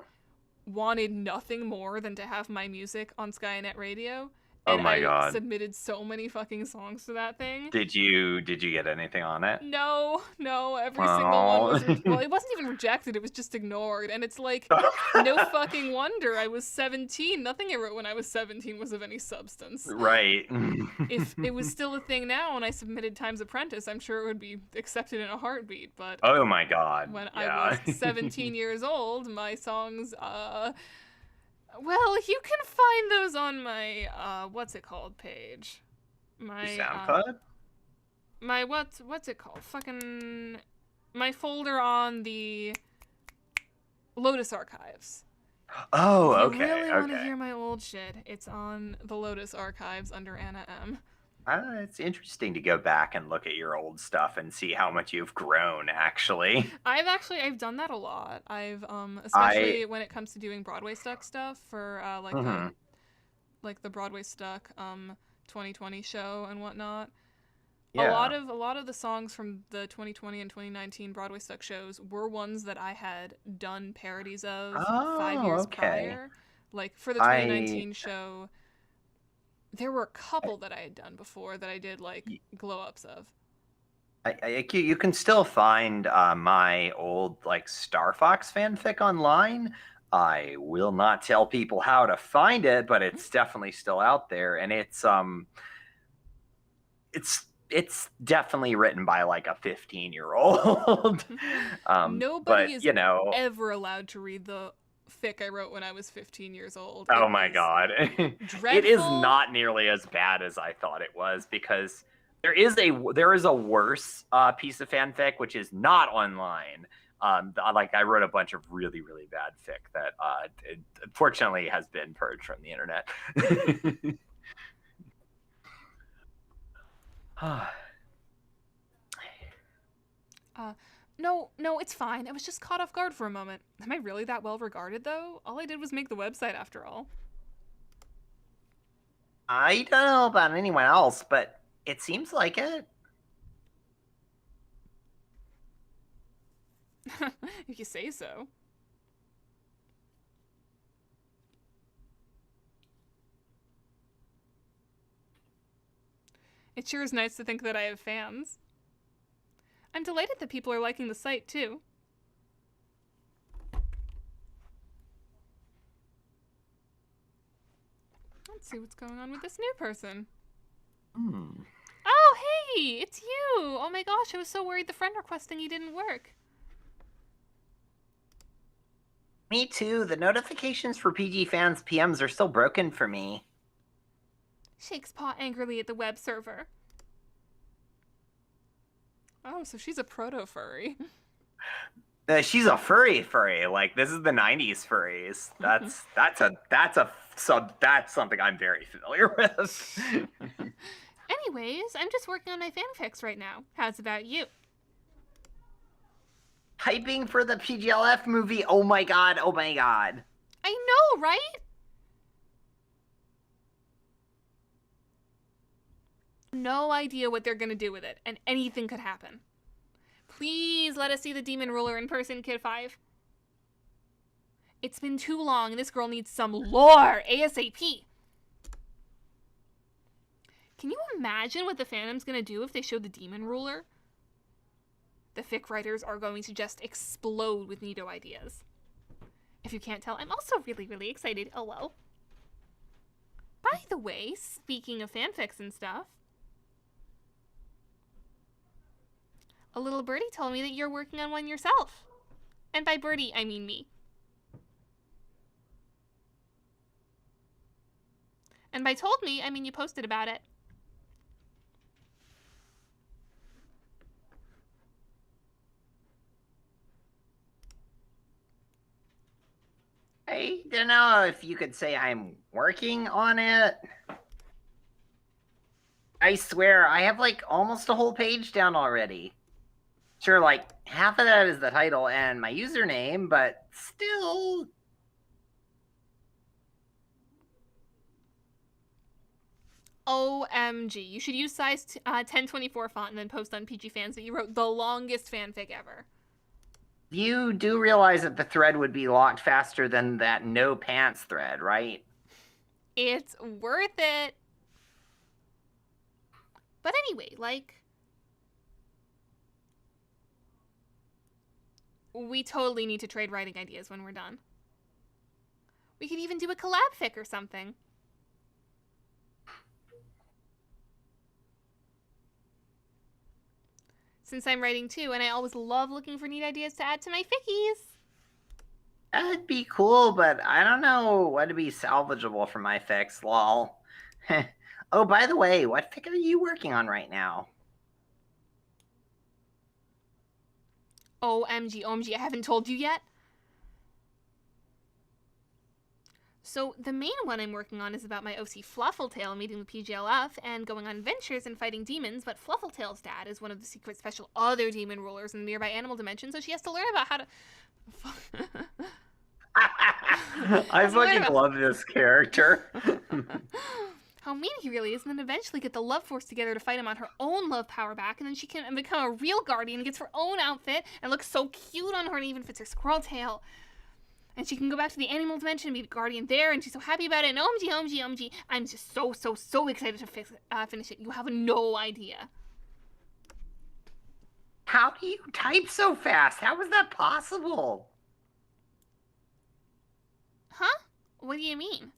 [SPEAKER 1] wanted nothing more than to have my music on Skynet Radio. And
[SPEAKER 2] oh my God.
[SPEAKER 1] I submitted so many fucking songs to that thing.
[SPEAKER 2] Did you get anything on it?
[SPEAKER 1] No, every single one was well, it wasn't even rejected, it was just ignored. And it's like, no fucking wonder. I was 17. Nothing I wrote when I was 17 was of any substance.
[SPEAKER 2] Right.
[SPEAKER 1] If it was still a thing now and I submitted Times Apprentice, I'm sure it would be accepted in a heartbeat. But
[SPEAKER 2] oh my God.
[SPEAKER 1] When I was 17 years old, my songs, well, you can find those on my, what's it called page? My
[SPEAKER 2] SoundCloud?
[SPEAKER 1] My, what's it called? Fucking, my folder on the Lotus Archives.
[SPEAKER 2] Oh,
[SPEAKER 1] okay.
[SPEAKER 2] okay.
[SPEAKER 1] If you really want to hear my old shit, it's on the Lotus Archives under Anna M.
[SPEAKER 2] It's interesting to go back and look at your old stuff and see how much you've grown, actually.
[SPEAKER 1] I've done that a lot. I've especially when it comes to doing Broadway Stuck stuff for like the Broadway Stuck 2020 show and whatnot. Yeah. A lot of the songs from the 2020 and 2019 Broadway Stuck shows were ones that I had done parodies of 5 years prior. Like for the 2019 show, there were a couple that I had done before that I did like glow ups of.
[SPEAKER 2] You can still find my old like Star Fox fanfic online. I will not tell people how to find it, but it's definitely still out there, and it's definitely written by like a 15-year-old.
[SPEAKER 1] Nobody is ever allowed to read the fic I wrote when I was 15 years old.
[SPEAKER 2] Oh my God. It is not nearly as bad as I thought it was, because there is a worse piece of fanfic which is not online. Like I wrote a bunch of really, really bad fic that unfortunately has been purged from the internet.
[SPEAKER 1] No, it's fine. I was just caught off guard for a moment. Am I really that well regarded, though? All I did was make the website, after all.
[SPEAKER 2] I don't know about anyone else, but it seems like it.
[SPEAKER 1] If you say so. It sure is nice to think that I have fans. I'm delighted that people are liking the site, too. Let's see what's going on with this new person. Oh, hey! It's you! Oh my gosh, I was so worried the friend request thingy didn't work.
[SPEAKER 2] Me too. The notifications for PG fans PMs are still broken for me.
[SPEAKER 1] Shakes paw angrily at the web server. Oh, so she's a proto-furry.
[SPEAKER 2] She's a furry. Like, this is the 90s furries. That's something I'm very familiar with.
[SPEAKER 1] Anyways, I'm just working on my fanfics right now. How's about you?
[SPEAKER 2] Hyping for the PGLF movie. Oh my god.
[SPEAKER 1] I know, right? No idea what they're gonna do with it, and anything could happen. Please let us see the demon ruler in person, Kid 5. It's been too long, and this girl needs some lore ASAP. Can you imagine what the fandom's gonna do if they show the demon ruler? The fic writers are going to just explode with neato ideas. If you can't tell, I'm also really, really excited. Oh well. By the way, speaking of fanfics and stuff, a little birdie told me that you're working on one yourself. And by birdie, I mean me. And by told me, I mean you posted about it.
[SPEAKER 2] I don't know if you could say I'm working on it. I swear, I have like almost a whole page down already. Sure, like half of that is the title and my username, but still.
[SPEAKER 1] OMG. You should use size 1024 font and then post on PG Fans that you wrote the longest fanfic ever.
[SPEAKER 2] You do realize that the thread would be locked faster than that no pants thread, right?
[SPEAKER 1] It's worth it. But anyway, like, we totally need to trade writing ideas when we're done. We could even do a collab fic or something. Since I'm writing too, and I always love looking for neat ideas to add to my fickies.
[SPEAKER 2] That'd be cool, but I don't know what would be salvageable for my fics, lol. Oh, by the way, what fic are you working on right now?
[SPEAKER 1] OMG, I haven't told you yet. So the main one I'm working on is about my OC Fluffletail meeting the PGLF and going on adventures and fighting demons, but Fluffletail's dad is one of the secret special other demon rulers in the nearby animal dimension, so she has to learn about how to...
[SPEAKER 2] I fucking love this character.
[SPEAKER 1] How mean he really is, and then eventually get the love force together to fight him on her own love power back, and then she can become a real guardian and gets her own outfit and looks so cute on her and even fits her squirrel tail. And she can go back to the animal dimension and be the guardian there, and she's so happy about it. And OMG. I'm just so excited to finish it. You have no idea.
[SPEAKER 2] How do you type so fast? How is that possible?
[SPEAKER 1] Huh? What do you mean?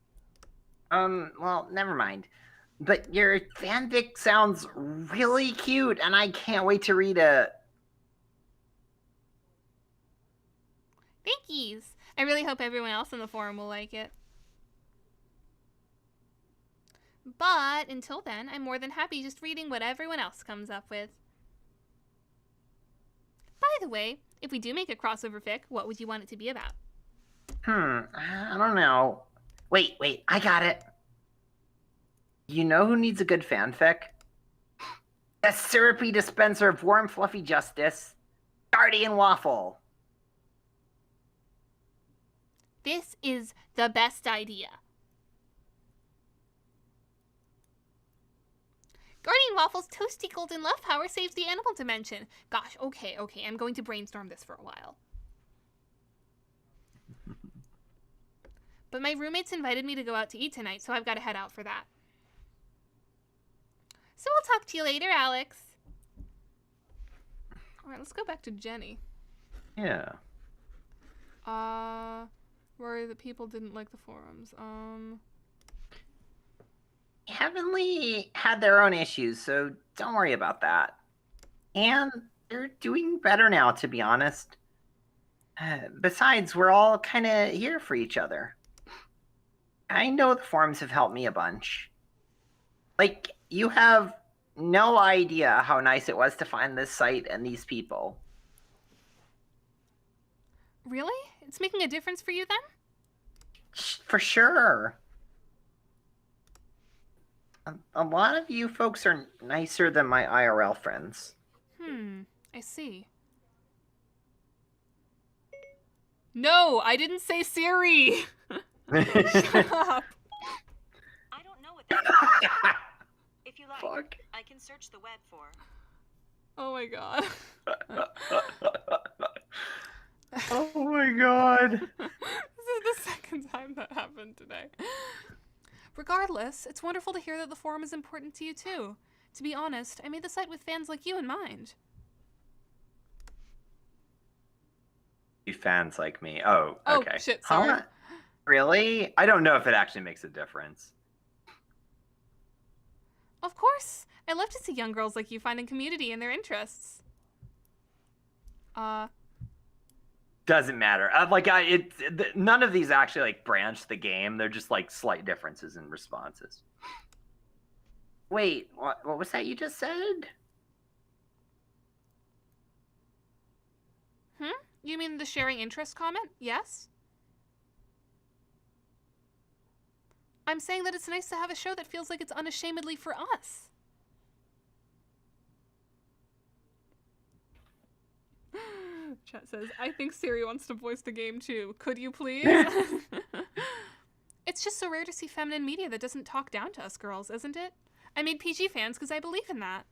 [SPEAKER 2] Well, never mind. But your fanfic sounds really cute, and I can't wait to read it.
[SPEAKER 1] Thankies. I really hope everyone else in the forum will like it. But until then, I'm more than happy just reading what everyone else comes up with. By the way, if we do make a crossover fic, what would you want it to be about?
[SPEAKER 2] I don't know. Wait, I got it. You know who needs a good fanfic? A syrupy dispenser of warm, fluffy justice, Guardian Waffle.
[SPEAKER 1] This is the best idea. Guardian Waffle's toasty golden love power saves the animal dimension. Gosh, okay, I'm going to brainstorm this for a while. But my roommates invited me to go out to eat tonight, so I've got to head out for that. So I'll talk to you later, Alex. All right, let's go back to Jenny.
[SPEAKER 2] Yeah.
[SPEAKER 1] Where the people didn't like the forums.
[SPEAKER 2] Heavenly had their own issues, so don't worry about that. And they're doing better now, to be honest. Besides, we're all kind of here for each other. I know the forums have helped me a bunch. Like, you have no idea how nice it was to find this site and these people.
[SPEAKER 1] Really? It's making a difference for you then?
[SPEAKER 2] For sure. A lot of you folks are nicer than my IRL friends.
[SPEAKER 1] I see. No, I didn't say Siri! Shut up.
[SPEAKER 4] I don't know what that is. If you like,
[SPEAKER 2] Fuck.
[SPEAKER 4] I can search the web for.
[SPEAKER 1] Oh my god.
[SPEAKER 2] Oh my god.
[SPEAKER 1] This is the second time that happened today. Regardless, it's wonderful to hear that the forum is important to you too. To be honest, I made the site with fans like you in mind.
[SPEAKER 2] You fans like me. Oh, okay.
[SPEAKER 1] Oh, shit, sorry.
[SPEAKER 2] Huh? Really? I don't know if it actually makes a difference.
[SPEAKER 1] Of course. I love to see young girls like you finding community in their interests.
[SPEAKER 2] Doesn't matter. None of these actually like branch the game. They're just like slight differences in responses. Wait, what was that you just said?
[SPEAKER 1] You mean the sharing interest comment? Yes? I'm saying that it's nice to have a show that feels like it's unashamedly for us. Chat says, I think Siri wants to voice the game too. Could you please? It's just so rare to see feminine media that doesn't talk down to us girls, isn't it? I made PG fans because I believe in that.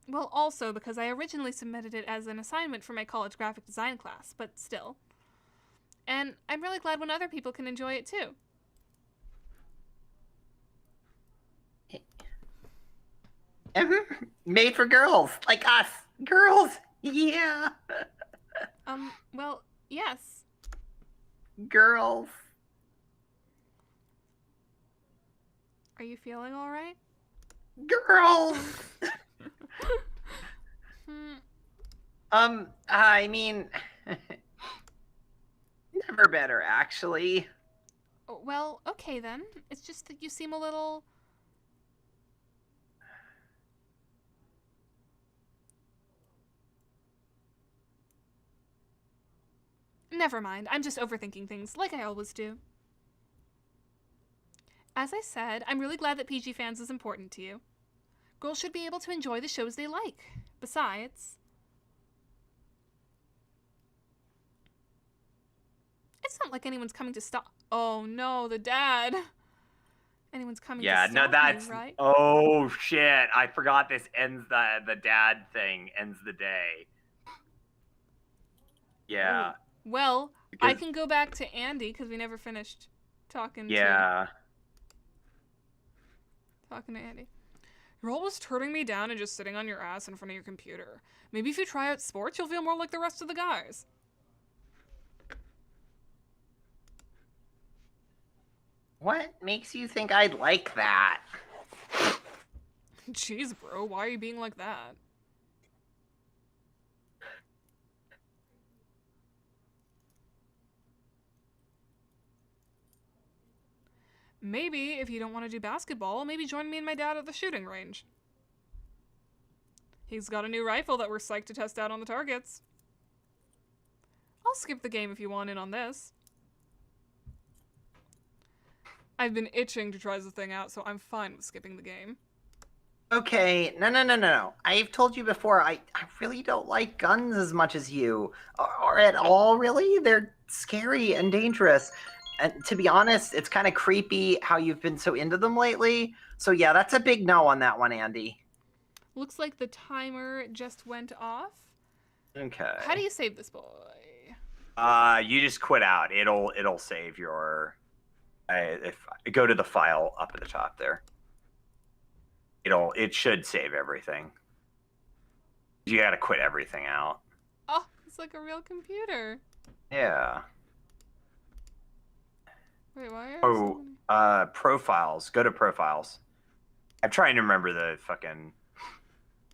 [SPEAKER 1] Well, also because I originally submitted it as an assignment for my college graphic design class, but still. And I'm really glad when other people can enjoy it too.
[SPEAKER 2] Made for girls, like us. Girls, yeah.
[SPEAKER 1] Well, yes.
[SPEAKER 2] Girls.
[SPEAKER 1] Are you feeling all right?
[SPEAKER 2] Girls. I mean, never better, actually.
[SPEAKER 1] Well, okay then. It's just that you seem a little... Never mind. I'm just overthinking things, like I always do. As I said, I'm really glad that PG fans is important to you. Girls should be able to enjoy the shows they like. Besides... It's not like anyone's coming to stop... Oh no, the dad. Anyone's coming to stop me, right?
[SPEAKER 2] Oh shit, I forgot this ends the dad thing ends the day. Yeah.
[SPEAKER 1] Oh. Well, I can go back to Andy, because we never finished talking to Andy. You're always turning me down and just sitting on your ass in front of your computer. Maybe if you try out sports, you'll feel more like the rest of the guys.
[SPEAKER 2] What makes you think I'd like that?
[SPEAKER 1] Jeez, bro, why are you being like that? Maybe, if you don't want to do basketball, maybe join me and my dad at the shooting range. He's got a new rifle that we're psyched to test out on the targets. I'll skip the game if you want in on this. I've been itching to try the thing out, so I'm fine with skipping the game.
[SPEAKER 2] Okay, no. I've told you before, I really don't like guns as much as you. Or at all, really. They're scary and dangerous. And to be honest, it's kind of creepy how you've been so into them lately. So yeah, that's a big no on that one, Andy.
[SPEAKER 1] Looks like the timer just went off.
[SPEAKER 2] Okay.
[SPEAKER 1] How do you save this boy?
[SPEAKER 2] You just quit out. It'll save your... if go to the file up at the top there. It should save everything. You gotta quit everything out.
[SPEAKER 1] Oh, it's like a real computer.
[SPEAKER 2] Yeah.
[SPEAKER 1] Wait, why are
[SPEAKER 2] Oh,
[SPEAKER 1] so many...
[SPEAKER 2] profiles. Go to profiles. I'm trying to remember the fucking.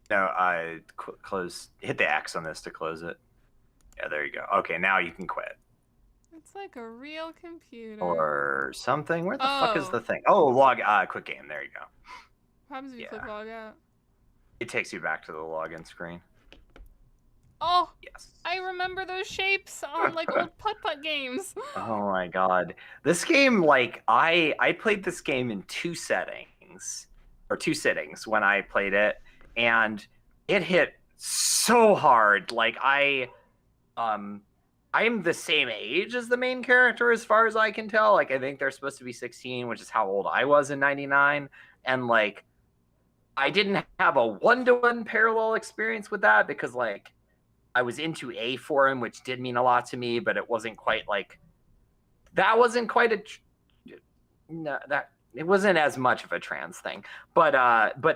[SPEAKER 2] No, close. Hit the X on this to close it. Yeah, there you go. Okay, now you can quit.
[SPEAKER 1] It's like a real computer.
[SPEAKER 2] Or something. Where the fuck is
[SPEAKER 1] Oh.
[SPEAKER 2] the thing? Oh, log. Quit game. There you go.
[SPEAKER 1] What happens if you click log out?
[SPEAKER 2] It takes you back to the login screen.
[SPEAKER 1] Oh,
[SPEAKER 2] Yes.
[SPEAKER 1] I remember those shapes on like old putt-putt games.
[SPEAKER 2] Oh my god. This game, like, I played this game in two sittings when I played it, and it hit so hard. Like, I'm the same age as the main character as far as I can tell. Like, I think they're supposed to be 16, which is how old I was in 99. And like, I didn't have a one-to-one parallel experience with that because like I was into A forum, which did mean a lot to me, but it wasn't quite like that wasn't quite a no, that it wasn't as much of a trans thing. But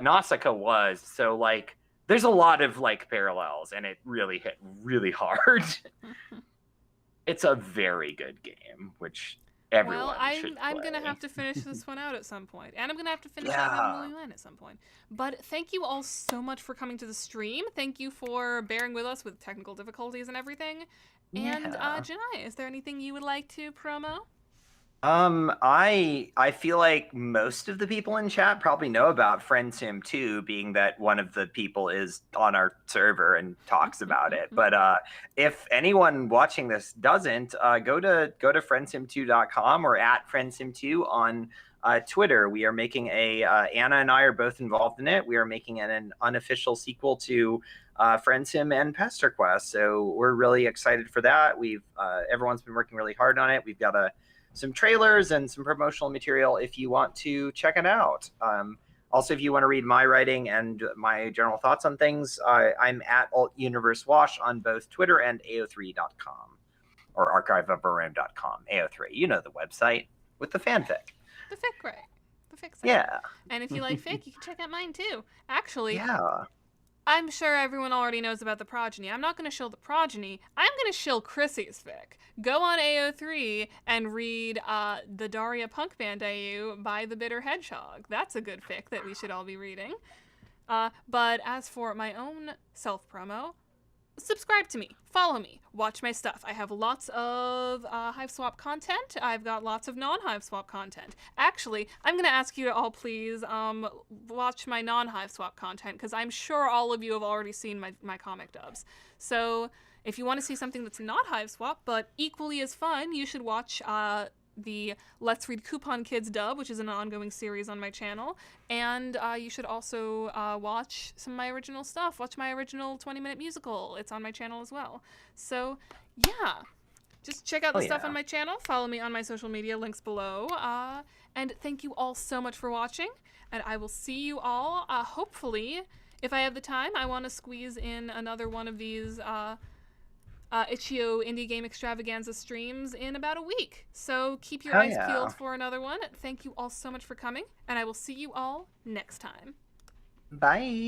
[SPEAKER 2] Nausicaa was, so like there's a lot of like parallels, and it really hit really hard. It's a very good game, which everyone should play.
[SPEAKER 1] I'm gonna have to finish this one out at some point, and I'm gonna have to finish out Heavenly Land at some point. But thank you all so much for coming to the stream. Thank you for bearing with us with technical difficulties and everything. And Jonaya, is there anything you would like to promo?
[SPEAKER 2] I feel like most of the people in chat probably know about FriendSim 2, being that one of the people is on our server and talks about it. But if anyone watching this doesn't, go to friendsim2.com or at friendsim2 on Twitter. We are making Anna and I are both involved in it. We are making an unofficial sequel to FriendSim and Pester Quest. So we're really excited for that. Everyone's been working really hard on it. We've got some trailers and some promotional material if you want to check it out. Also, if you want to read my writing and my general thoughts on things, I'm at AltUniverseWash on both Twitter and AO3.com or archiveofrome.com. AO3, you know the website with the fanfic.
[SPEAKER 1] The fic, right? The fic site.
[SPEAKER 2] Yeah.
[SPEAKER 1] And if you like fic, you can check out mine too. Actually,
[SPEAKER 2] yeah.
[SPEAKER 1] I'm sure everyone already knows about the progeny. I'm not going to shill the progeny. I'm going to shill Chrissy's fic. Go on AO3 and read the Daria Punk Band AU by the Bitter Hedgehog. That's a good fic that we should all be reading. But as for my own self-promo, subscribe to me, follow me, watch my stuff. I have lots of Hive Swap content. I've got lots of non-Hive Swap content. Actually, I'm going to ask you to all please watch my non-Hive Swap content, because I'm sure all of you have already seen my comic dubs. So if you want to see something that's not Hive Swap, but equally as fun, you should watch the Let's Read Coupon Kids dub, which is an ongoing series on my channel. And you should also watch some of my original stuff. Watch my original 20-minute musical. It's on my channel as well. So, yeah. Just check out the stuff on my channel. Follow me on my social media, links below. And thank you all so much for watching. And I will see you all, hopefully, if I have the time, I want to squeeze in another one of these Itch.io Indie Game Extravaganza streams in about a week. So keep your eyes peeled for another one. Thank you all so much for coming, and I will see you all next time.
[SPEAKER 2] Bye.